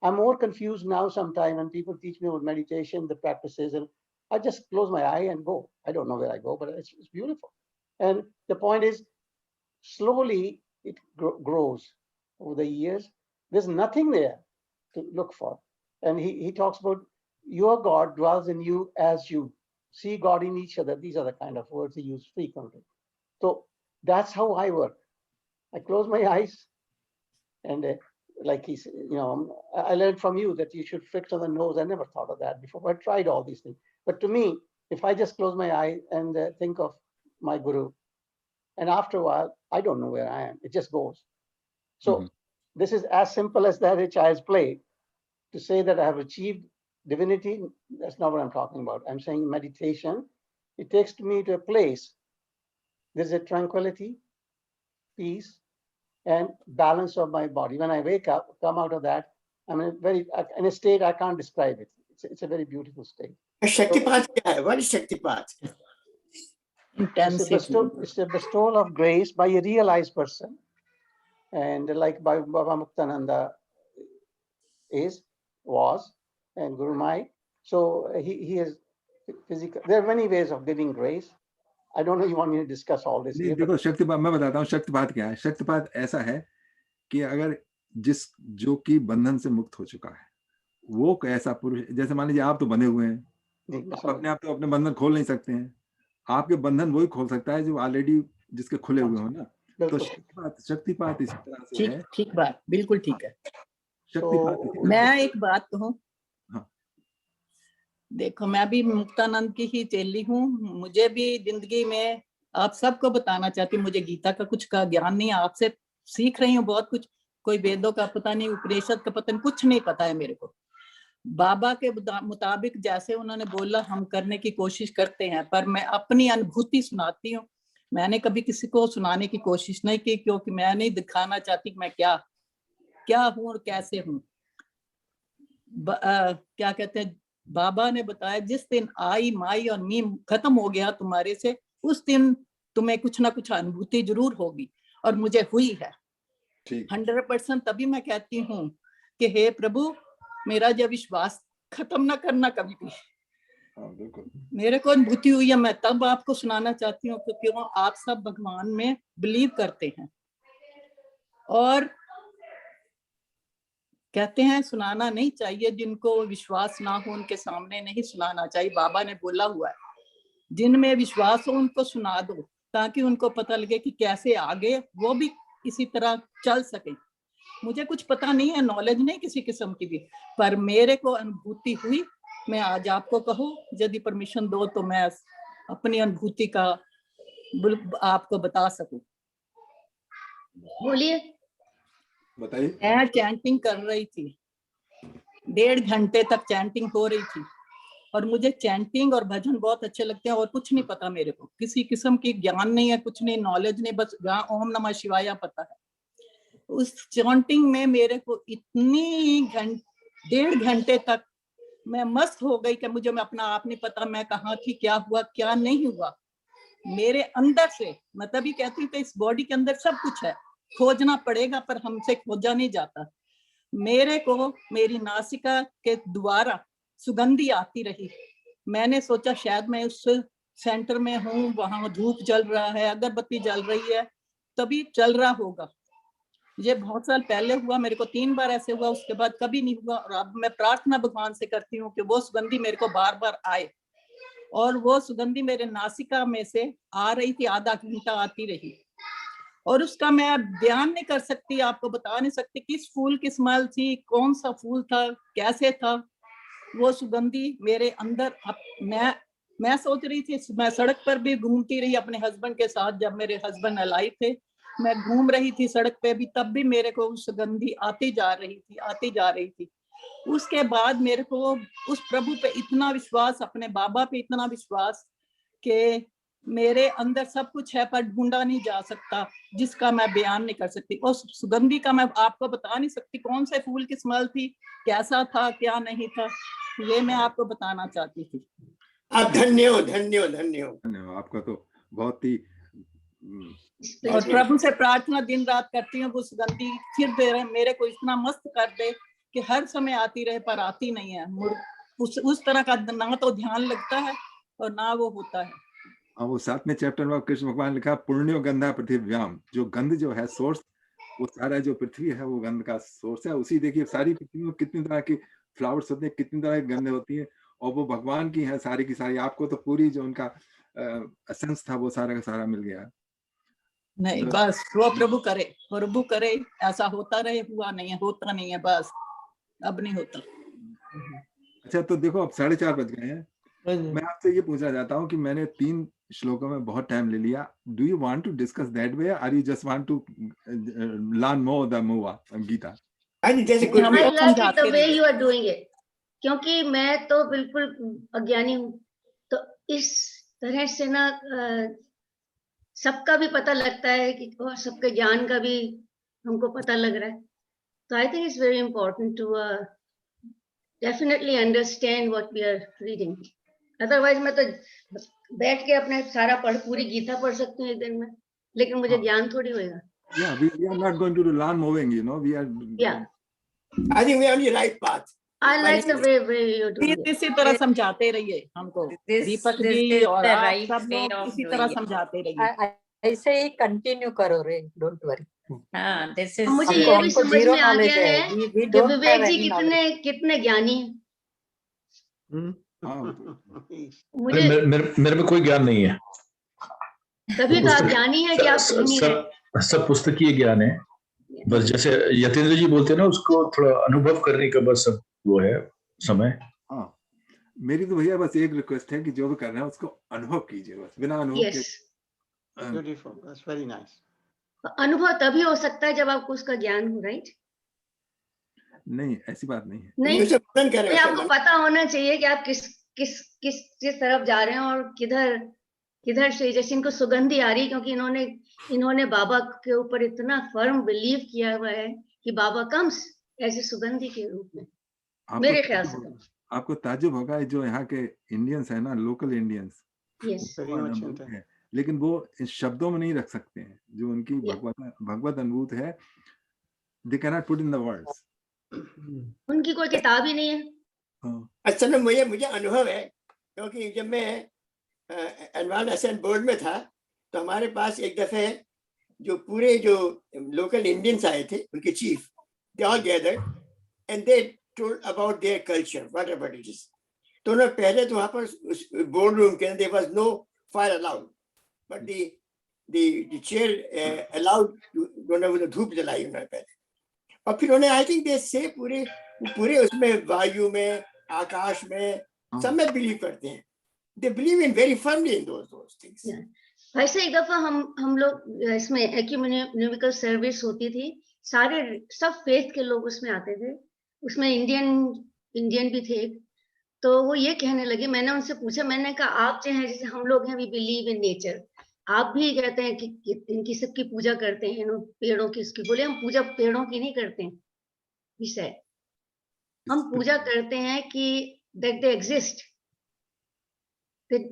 I'm more confused now sometimes when people teach me about meditation, the practices, and I just close my eye and go. I don't know where I go, but it's beautiful. And the point is, slowly it grows over the years. There's nothing there to look for. And he talks about your God dwells in you as you see God in each other. These are the kind of words he uses frequently. So that's how I work. I close my eyes and like he said, I learned from you that you should fix on the nose. I never thought of that before. I tried all these things. But to me, if I just close my eye and think of my guru, and after a while, I don't know where I am. It just goes. So this is as simple as that a child's play. To say that I have achieved divinity, that's not what I'm talking about. I'm saying meditation, it takes me to a place. There's a tranquility, peace, and balance of my body. When I wake up, come out of that, I'm in a state I can't describe it. It's a very beautiful state. Shaktipat, what is Shaktipat? It's a bestowal of grace by a realized person. And like Baba Muktananda was, and Guru Mai. So he is physical. There are many ways of giving grace. I don't know you want me to discuss all this. नहीं, देखो शक्तिपात मैं बताता हूँ। शक्तिपात क्या है? शक्तिपात ऐसा है कि अगर जो कि बंधन से मुक्त हो चुका है, वो ऐसा पुरुष, जैसे मान लीजिए आप तो बंधे हुए हैं, आप अपने आप तो अपने बंधन खोल नहीं सकते हैं। आपके बंधन वही खोल सकता है जो ऑलरेडी जिसके खुले हुए हो ना। तो शक्तिपात इसी तरह से है। ठीक बात, बिल्कुल ठीक है। मैं एक बात कहूँ, देखो मैं भी मुक्तानंद की ही चेली हूँ। मुझे भी जिंदगी में आप सबको बताना चाहती हूँ, मुझे गीता का कुछ का ज्ञान नहीं है, आपसे सीख रही हूँ बहुत कुछ। कोई वेदों का पता नहीं, उपनिषद का पता नहीं, कुछ नहीं पता है मेरे को। बाबा के मुताबिक जैसे उन्होंने बोला हम करने की कोशिश करते हैं, पर मैं अपनी अनुभूति सुनाती हूँ। मैंने कभी किसी को सुनाने की कोशिश नहीं की, क्योंकि मैं नहीं दिखाना चाहती कि मैं क्या हूँ और कैसे हूँ। क्या कहते हैं, बाबा ने बताया जिस दिन आई माई और मी खत्म हो गया तुम्हारे से, उस दिन तुम्हें कुछ ना कुछ अनुभूति जरूर होगी, और मुझे हुई है 100%। तभी मैं कहती हूँ कि हे प्रभु, मेरा जब विश्वास खत्म ना करना कभी भी। मेरे को अनुभूति हुई है, मैं तब आपको सुनाना चाहती हूँ, क्योंकि आप सब भगवान में बिलीव करते हैं और कहते हैं सुनाना नहीं चाहिए, जिनको विश्वास ना हो उनके सामने नहीं सुनाना चाहिए। बाबा ने बोला हुआ है जिनमें विश्वास हो उनको सुना दो, ताकि उनको पता लगे कि कैसे आगे वो भी इसी तरह चल सके। मुझे कुछ पता नहीं है, नॉलेज नहीं किसी किस्म की भी, पर मेरे को अनुभूति हुई। मैं आज आपको कहूँ, यदि परमिशन दो तो मैं अपनी अनुभूति का आपको बता सकूं। बोलिए। बताइए। मैं चैंटिंग कर रही थी, 1.5 घंटे तक चैंटिंग हो रही थी, और मुझे चैंटिंग और भजन बहुत अच्छे लगते हैं, और कुछ नहीं पता मेरे को, किसी किस्म की ज्ञान नहीं है, कुछ नहीं, नॉलेज नहीं, बस ओम नमः शिवाय पता है। उस चैंटिंग में मेरे को इतनी 1.5 घंटे तक मैं मस्त हो गई कि मुझे अपना आप नहीं पता मैं कहाँ थी, क्या हुआ क्या नहीं हुआ। मेरे अंदर से, मैं तभी कहती हूँ कि इस बॉडी के अंदर सब कुछ है, खोजना पड़ेगा पर हमसे खोजा नहीं जाता। मेरे को मेरी नासिका के द्वारा सुगंधी आती रही। मैंने सोचा शायद मैं उस सेंटर में हूँ, वहां धूप जल रहा है, अगरबत्ती जल रही है, तभी चल रहा होगा। ये बहुत साल पहले हुआ, मेरे को 3 बार ऐसे हुआ, उसके बाद कभी नहीं हुआ। और अब मैं प्रार्थना भगवान से करती हूँ कि वो सुगंधी मेरे को बार बार आए। और वो सुगंधी मेरे नासिका में से आ रही थी, आधा घंटा आती रही। और उसका मैं बयान नहीं कर सकती, आपको बता नहीं सकती किस फूल की स्मेल थी, कौन सा फूल था, कैसे था वो सुगंधी मेरे अंदर। मैं सोच रही थी, मैं सड़क पर भी घूमती रही अपने हस्बैंड के साथ, जब मेरे हस्बैंड अलाइव थे, मैं घूम रही थी सड़क पे भी, तब भी मेरे को सुगंधी आती जा रही थी। उसके बाद मेरे को उस प्रभु पे इतना विश्वास, अपने बाबा पे इतना विश्वास कि मेरे अंदर सब कुछ है पर ढूंढा नहीं जा सकता, जिसका मैं बयान नहीं कर सकती। उस सुगंधी का मैं आपको बता नहीं सकती कौन से फूल की स्मेल थी, कैसा था, क्या नहीं था, ये मैं आपको बताना चाहती थी। आप धन्य हो, धन्य हो, धन्य हो। आपका तो बहुत ही और प्रभु से प्रार्थना दिन रात करती हूँ, वो सुगंधी फिर दे रहे, मेरे को इतना मस्त कर दे कि हर समय आती रहे, पर आती नहीं है। उस तरह का ना तो ध्यान लगता है और ना वो होता है। वो 7वें चैप्टर में कृष्ण भगवान ने लिखा पुण्यो गंधा पृथ्व्याम, जो गंध जो है सोर्स, वो सारा जो पृथ्वी है वो गंध का सोर्स है। उसी देखिए सारी पृथ्वी में कितनी तरह की फ्लावर्स होते हैं, कितनी तरह की गंध होती है, और वो भगवान की है सारी की सारी। आपको तो पूरी जो उनका एसेंस था वो सारा का सारा मिल गया। नहीं बस वो प्रभु करे ऐसा होता रहे, हुआ नहीं है, होता नहीं है, बस अब नहीं होता। अच्छा तो देखो अब 4:30 बज गए हैं। मैं आपसे ये पूछना चाहता हूँ कि मैंने 3 श्लोकों में बहुत टाइम ले लिया। Do you want to discuss that way, are you just want to learn more the मूवा Gita? I like it the way you are doing it, क्योंकि मैं तो बिल्कुल अज्ञानी हूँ, तो इस तरह से ना सबका भी पता लगता है कि, और सबके ज्ञान का भी हमको पता लग रहा है। तो I think it's very important to definitely understand what we are reading. Otherwise मैं तो बैठ के अपने सारा पूरी गीता पढ़ सकती हूँ एक दिन में, लेकिन मुझे ज्ञान थोड़ी होएगा। Yeah, we are not going to learn moving, you know. We are. Yeah. I think we are on the right path. I like the way you're doing it. इसी तरह समझाते रहिए हमको, दीपक जी और आप सब लोग इसी तरह समझाते रहिए। ऐसे ही कंटिन्यू करो रे, डोंट वरी। हाँ, this is मुझे ये भी समझ में आ गया है कि विवेक जी कितने ज्ञानी हैं। मुझे मेरे में कोई ज्ञान नहीं है, तभी तो आप ज्ञानी है कि आप सब पुस्तकीय ज्ञान है। बस जैसे यतेंद्र जी बोलते हैं ना, उसको थोड़ा अनुभव करने का बस सब वो है समय। हाँ, मेरी तो भैया बस एक रिक्वेस्ट है कि जो भी कर रहे हैं उसको अनुभव कीजिए, बस बिना अनुभव के। Beautiful, that's very nice. अनुभव तभी हो सकता है जब आपको उसका ज्ञान हो, राइट? नहीं, ऐसी बात नहीं है। नहीं, आपको पता होना चाहिए कि आप किस तरफ जा रहे हैं और किधर से। जैसे इनको सुगंधी आ रही, क्योंकि इन्होंने बाबा के ऊपर इतना फर्म बिलीव किया हुआ है कि बाबा कम्स ऐसे सुगंधी के रूप में, मेरे ख्याल से। आपको ताज्जुब होगा जो यहाँ के इंडियंस है ना, लोकल इंडियंस, लेकिन वो इन शब्दों में नहीं रख सकते हैं जो उनकी भगवत अनुभूत है। They can not put in the words. उनकी कोई किताब ही नहीं है। अच्छा ना, मुझे अनुभव है, क्योंकि जब मैं एनवायरमेंट असेंट बोर्ड में था तो हमारे पास एक दफे जो पूरे जो लोकल इंडियंस आए थे, उनके chief, they all gathered and they told about their culture, whatever it is. तो उन्होंने पहले तो वहाँ पर उस बोर्ड रूम के अंदर there was no fire allowed, but the chair allowed, उन्होंने धूप जलाई उन्होंने पहले, और फिर उन्होंने आई थिंक दे से पूरे उसमें वायु में, आकाश में, सब में बिलीव करते हैं। They believe in very firmly in those things. वैसे एक दफा हम लोग इसमें एक्यूमेनिकल सर्विस होती थी, सब फेथ के लोग उसमें आते थे, उसमें इंडियन भी थे। तो वो ये कहने लगे, मैंने उनसे पूछा, मैंने कहा आप जो हैं, जैसे हम लोग हैं, वी बिलीव इन नेचर, आप भी कहते हैं कि इनकी सबकी पूजा करते हैं, इन पेड़ों की। इसकी बोले हम पूजा पेड़ों की नहीं करते हैं, विषय हम पूजा करते हैं कि that they exist,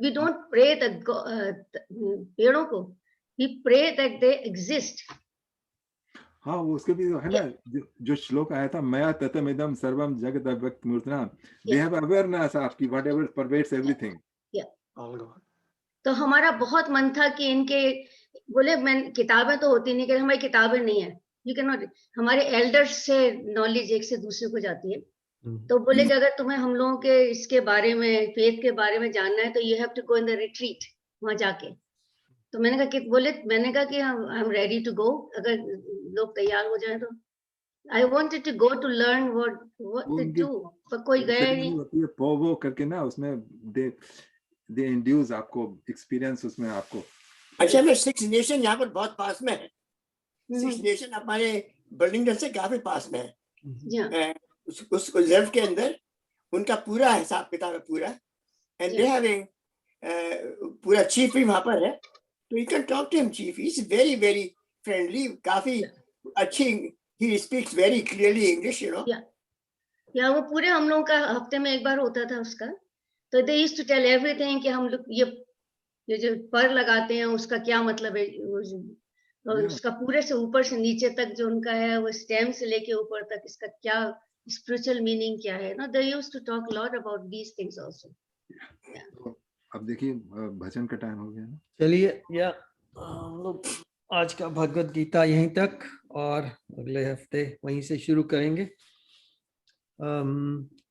We don't pray that पेड़ों को, we pray that they exist. हाँ, वो उसके भी है ना, जो श्लोक आया था, मया ततमिदं सर्वम जगत अव्यक्त मूर्तना, they have awareness of whatever pervades everything. तो हमारा बहुत मन था कि इनके बोले, मैं किताबें तो होती नहीं, कि हमारी किताबें नहीं है, यू कैन नॉट, हमारे एल्डर्स से नॉलेज एक से दूसरे को जाती है, तो बोले कि अगर तुम्हें हम लोगों के इसके बारे में, फेथ के बारे में जानना है, तो you have to go in the retreat, वहां जाके। तो मैंने कहा कि मैंने कहा कि I am ready to go, अगर लोग तैयार हो जाए तो। I wanted to go to learn what to do, पर कोई गया ही नहीं। पोवो करके ना, उसमें दे इंड्यूस आपको एक्सपीरियंस, उसमें आपको। अच्छा, मैं सिक्स नेशन यहाँ पर बहुत पास में है। सिक्स नेशन हमारे बर्लिंगटन से काफी पास में है। उस रिजर्व के अंदर उनका पूरा हिसाब किताब है पूरा, एंड दे हैविंग पूरा चीफ भी वहां पर है, तो you can talk to him. Chief is very very friendly, काफी अच्छी, he speaks very clearly English, you know. या वो पूरे हम लोगों का हफ्ते में एक बार होता था उसका, तो they used to tell everything कि हम लोग ये जो पर लगाते हैं उसका क्या मतलब है, और उसका पूरे से ऊपर से नीचे तक जो उनका है, वो स्टेम से लेके ऊपर तक इसका क्या स्पिरिचुअल मीनिंग क्या है ना। They used to talk lot about these things also. अब देखिए भजन का टाइम हो गया ना, चलिए या हम लोग आज का भगवत गीता यहीं तक, और अगले हफ्ते वहीं से शुरू करेंगे।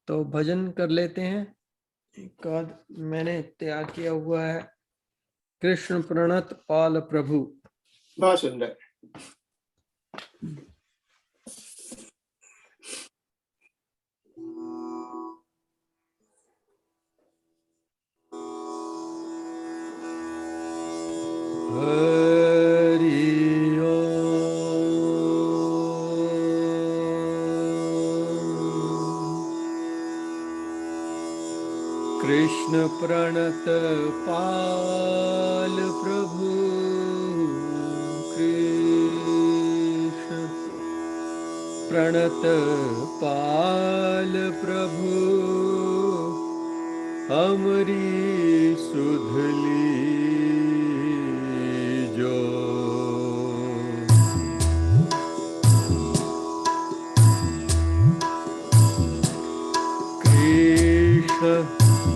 तो भजन कर लेते हैं। एक आध मैंने तैयार किया हुआ है, कृष्ण प्रणत पाल प्रभु। बहुत सुंदर। हरि ओम। कृष्ण प्रणत पाल प्रभु, कृष्ण प्रणत पाल प्रभु, हमरी सुधली जो। कृष्ण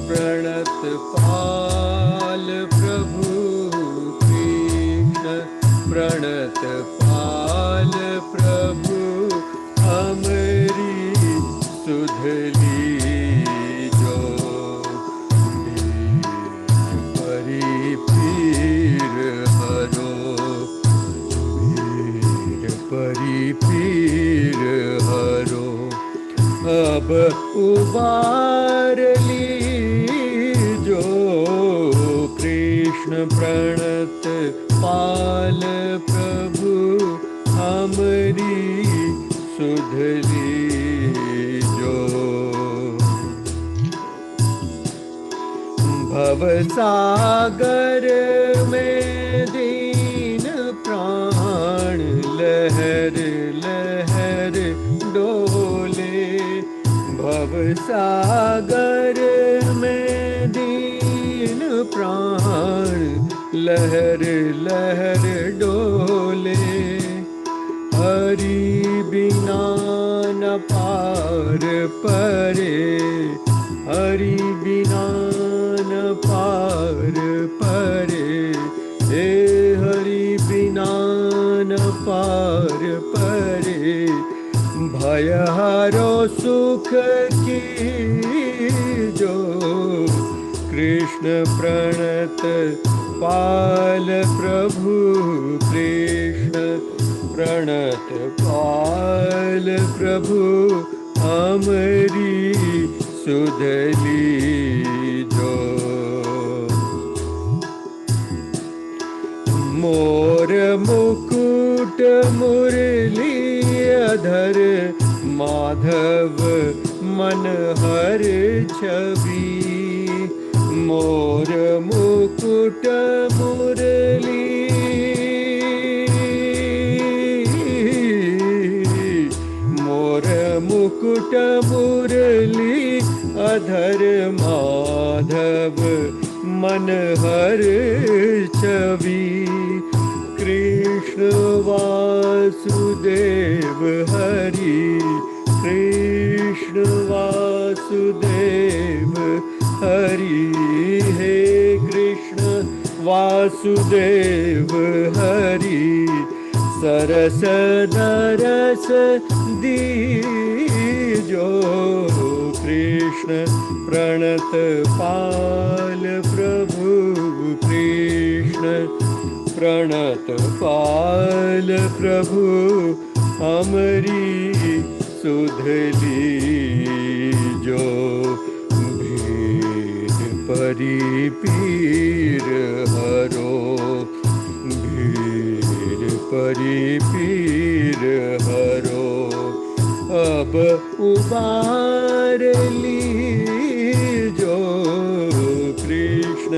प्रणत पाल प्रभु, कृष्ण प्रणत पाल प्रभु, हमरी सुधली जो। परी पीर हरो, परी पीर हरो, अब उबार ली जो। कृष्ण प्रणत पाल प्रभु, हमरी सुधली जो। भवसागर में दीन प्राण लहर लहर डोले। भवसागर में दीन प्राण लहर लहर डोले। हरि बिना न पार परे, हरि बिना न पार परे। हे हरि बिना न पार परे। भयहरो सुख की जो। कृष्ण प्रणत पाल प्रभु, कृष्ण प्रणत पाल प्रभु, हमरी सुधली जो। मोर मुकुट मुरली अधर, माधव मनहर छवि। मोर मुकुट मुरली, मोर मुकुट मुरली अधर, माधव मन हर छवि कृष्ण वासुदेव हरि कृष्ण वासुदेव हरि हे कृष्ण वासुदेव हरि सरस नरस दीजो कृष्ण प्रणत पाल प्रभु कृष्ण प्रणत पाल प्रभु हमारी सुधली जो भीड़ परी पीर हरो भीड़ परी पीर हरो अब उबार ली जो कृष्ण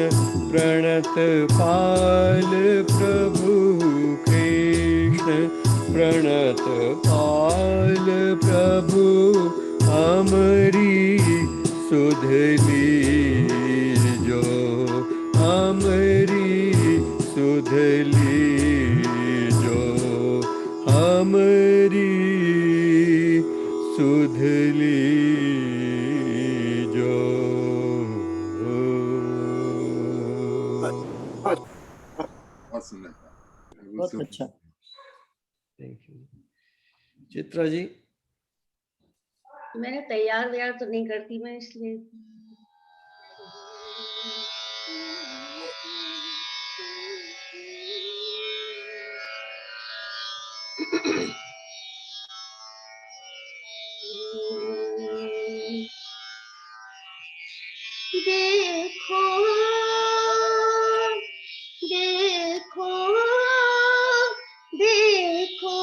प्रणत पाल प्रभु कृष्ण प्रणत पाल प्रभु हमारी सुधली जो हमारी सुधली जो हमारी सुधली जो। बहुत सुंदर था। बहुत अच्छा। Thank you. चित्रा जी। मैंने तैयार व्यार तो नहीं करती मैं, इसलिए देखो देखो देखो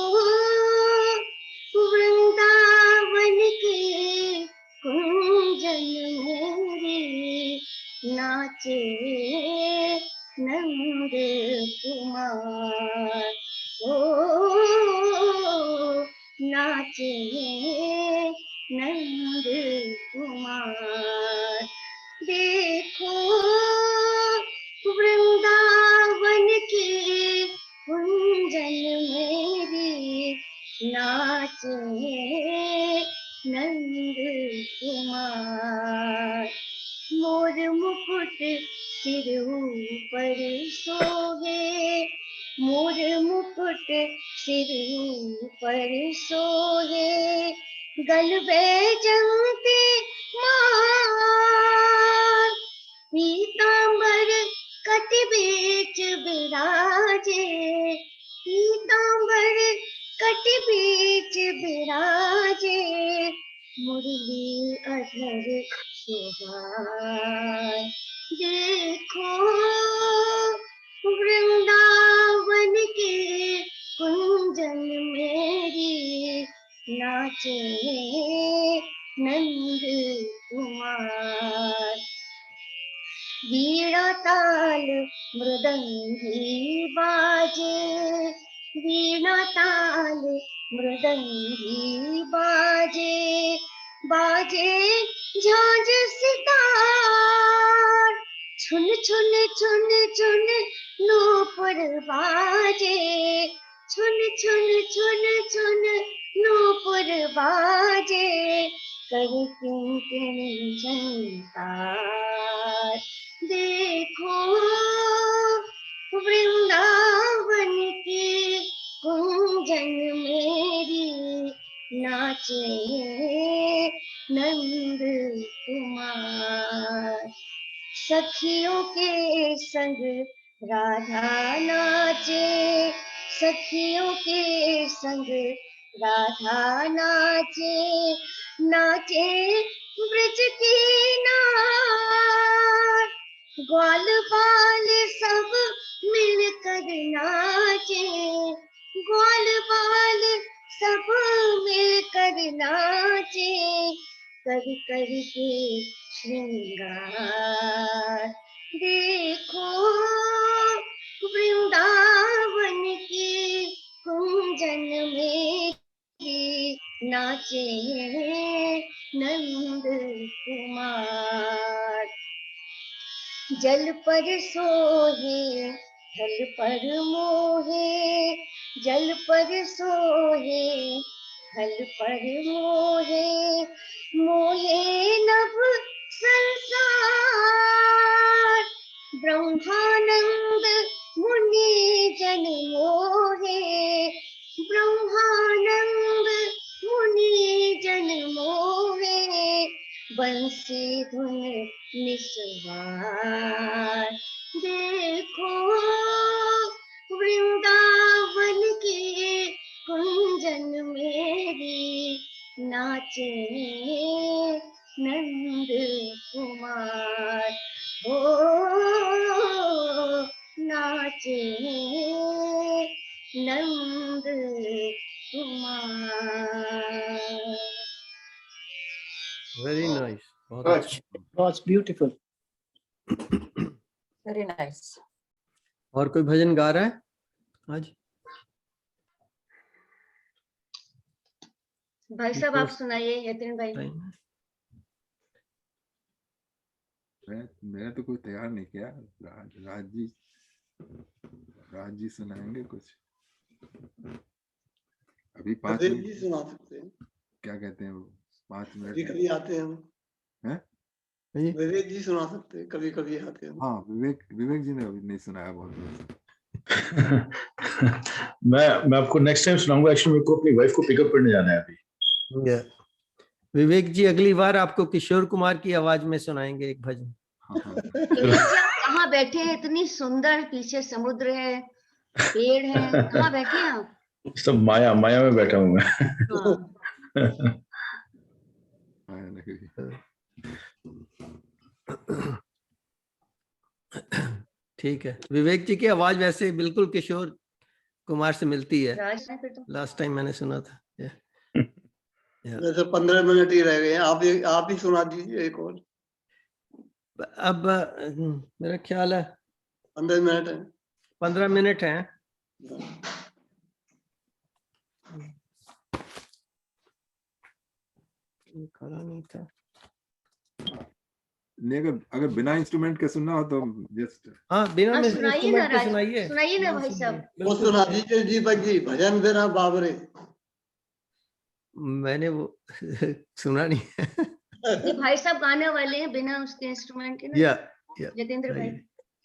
वृंदावन के कुंजन मेरे नाचे नंद कुमार ओ नाचे नंद कुमार। देखो वृंदावन के कुंजन मेरी नाचे नंद कुमार। मोर मुकुट सिर ऊपर सोहे मोर मुकुट सिर ऊपर सोहे गल बैजंती मार। पीतांबर कटि बीच बिराजे पीतांबर कटि बीच बिराजे मुरली अधर सुहाए। देखो वृंदावन के कुंजन मेरी नाचे नंद कुमार। वीणा ताल मृदंगी बाजे वीणा ताल मृदंगी बाजे बाजे झांझ सितार। छुन छुन छुन छुन नूपुर बाजे छुन छुन छुन छुन नूपुर बाजे कर किंकिण झंकार। देखो वृंदावन की कुंजन मेरी नाचे नंद कुमार। सखियों के संग राधा नाचे सखियों के संग राधा नाचे नाचे ब्रज की नार। ग्वाल बाल सब मिलकर नाचे ग्वाल बाल सब मिलकर नाचे कर कर के श्रृंगार। देखो वृंदावन की कुंजन मेरी नाचे नंद कुमार। जल पर सोहे थल पर मोहे, जल पर सोहे थल पर मोहे, मोहे नभ संसार, ब्रह्मानंद मुनि जन मोहे, ब्रह्मानंद मुनि जन मोहे, बंसी धुन निस्वार। देखो वृंदावन के कुंजन मेरी, नाचे नंद कुमार, ओ नाचे नंद कुमार। वेरी नाइस, बहुत Gosh, अच्छा। that's beautiful. Very nice. और कोई भजन गा रहा है आज? भाई साहब आप सुनाइए, यतीन भाई। मैं तो कोई तैयार नहीं किया। राज जी सुनाएंगे कुछ अभी 5 मिनट जी सुना सकते हैं। क्या कहते हैं वो 5 मिनट कभी आते हैं हैं? विवेक जी सुना सकते हैं, कभी कभी आते हैं। हाँ विवेक जी ने अभी नहीं सुनाया बहुत। मैं आपको नेक्स्ट टाइम सुनाऊंगा। एक्चुअली मेरे को अपनी वाइफ को पिकअप करने जाना है अभी। विवेक जी अगली बार आपको किशोर कुमार की आवाज में सुनाएंगे एक भजन। विवेक जी आप कहाँ बैठे हैं? इतनी सुंदर, पीछे समुद्र है, पेड़ है, कहाँ बैठे हैं आप? सब माया में बैठा हूँ मैं। ठीक है, विवेक जी की आवाज वैसे बिल्कुल किशोर कुमार से मिलती है। लास्ट टाइम मैंने सुना था। वैसे 15 मिनट ही रह गए, आप ही सुना दीजिए एक और। अब मेरा ख्याल है 15 मिनट है। 15 मिनट है। खड़ा नहीं था। नहीं, अगर बिना इंस्ट्रूमेंट के सुनना हो तो जस्ट बिना सुनाइए ना इंस्ट्रूमेंट के राज, सुनाइए ना भाई साहब। वो सुना दीजिए दीपक जी, भजन बिना बाबरे। मैंने वो सुना नहीं है। ये भाई साहब गाने वाले हैं बिना उसके इंस्ट्रूमेंट के ना। जतेंद्र भाई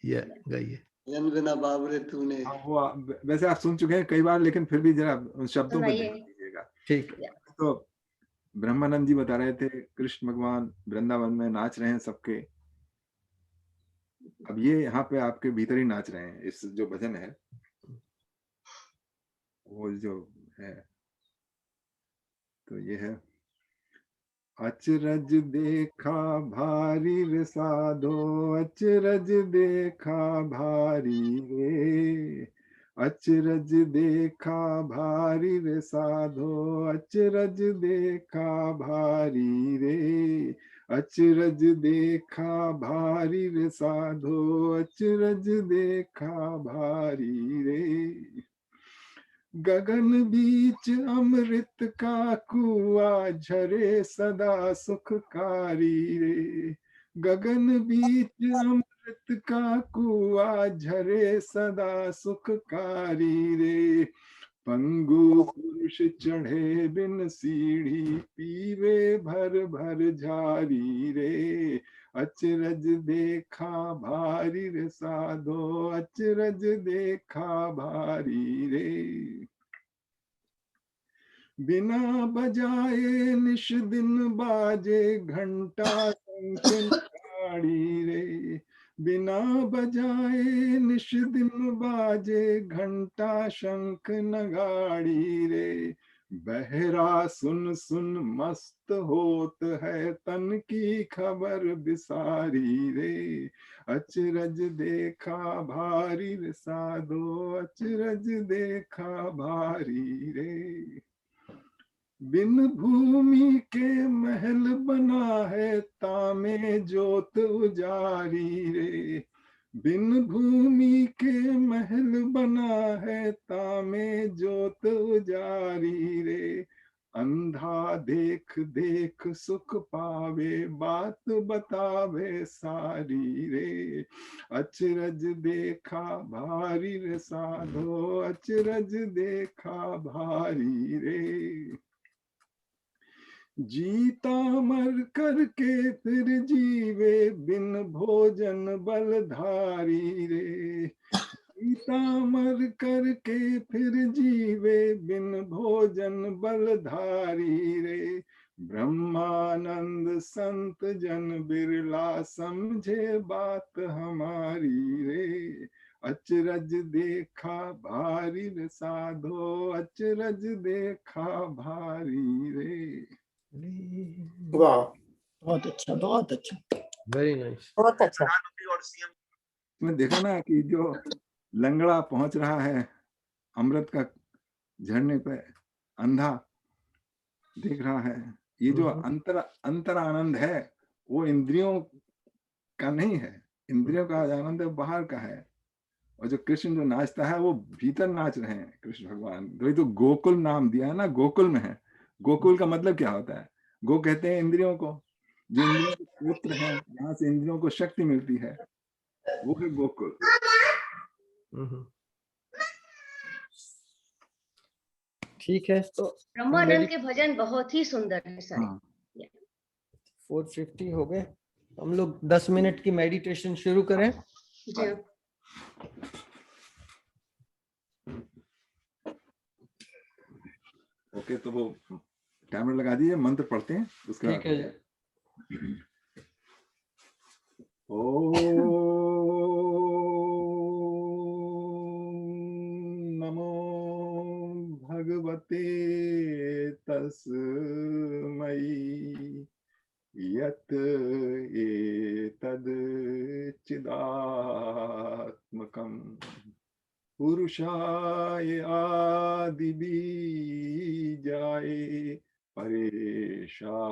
गाइए। भजन बिना बाबरे तूने। वो वैसे आप सुन चुके हैं कई बार, लेकिन फिर भी जरा उन शब्दों पर ध्यान दीजिएगा। ठीक। तो ब्रह्मानंद जी बता रहे थे कृष्ण भगवान वृंदावन में नाच रहे हैं सबके। अब ये यहाँ पे आपके भीतर ही नाच रहे हैं। इस जो भजन है वो जो है, तो ये है अचरज देखा भारी रे साधो, अचरज देखा भारी रे, अचरज देखा भारी रे साधो, अचरज देखा भारी रे, अचरज देखा भारी रे साधो, अचरज देखा भारी रे। गगन बीच अमृत का कुआं झरे सदा सुखकारी रे, गगन बीच अमृत का कुआं झरे सदा सुखकारी रे। पंगु पुरुष चढ़े बिन सीढ़ी, पीवे भर भर झारी रे, अचरज देखा भारी रे साधो, अचरज देखा भारी रे। बिना बजाए निश दिन बाजे घंटा शंख नगाड़ी रे, बिना बजाए निश दिन बाजे घंटा शंख नगाड़ी रे। बहरा सुन सुन मस्त होत है, तन की खबर बिसारी रे, अचरज देखा भारी रे साधो, अचरज देखा भारी रे। बिन भूमि के महल बना है, तामे जोत उजारी रे, बिन भूमि के महल बना है, तामे जोत उजारी रे। अंधा देख देख सुख पावे, बात बतावे सारी रे। अचरज देखा भारी रे साधो, अचरज देखा भारी रे। जीता मर करके फिर जीवे, बिन भोजन बलधारी रे। जीता मर करके फिर जीवे, बिन भोजन बलधारी रे। ब्रह्मानंद संत जन बिरला, समझे बात हमारी रे। अचरज देखा भारी रे साधो, अचरज देखा भारी रे। वाह, बहुत अच्छा, बहुत अच्छा। Very nice. बहुत अच्छा। मैं देखा ना कि जो लंगड़ा पहुंच रहा है अमृत का झरने पे, अंधा देख रहा है। ये जो अंतर आनंद है वो इंद्रियों का नहीं है, इंद्रियों का आनंद बाहर का है। और जो कृष्ण जो नाचता है वो भीतर नाच रहे हैं कृष्ण भगवान। तो गोकुल नाम दिया है ना, गोकुल में है। गोकुल का मतलब क्या होता है? गो कहते हैं इंद्रियों को, जो इंद्रियों के पुत्र हैं, यहाँ से इंद्रियों को शक्ति मिलती है, वो है गोकुल। ठीक है, तो ब्रह्मानंद के भजन बहुत ही सुंदर है सारे। हाँ। 450 हो गए, हम लोग 10 मिनट की मेडिटेशन शुरू करें। जी हाँ। ओके, तो वो टाइमर लगा दीजिए, मंत्र पढ़ते हैं उसका। ठीक है। ओम नमो भगवते तस्मै यत् एतद् चिदात्मकं पुरुषाय आदिबीजाय परेशाय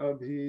अभिधीये।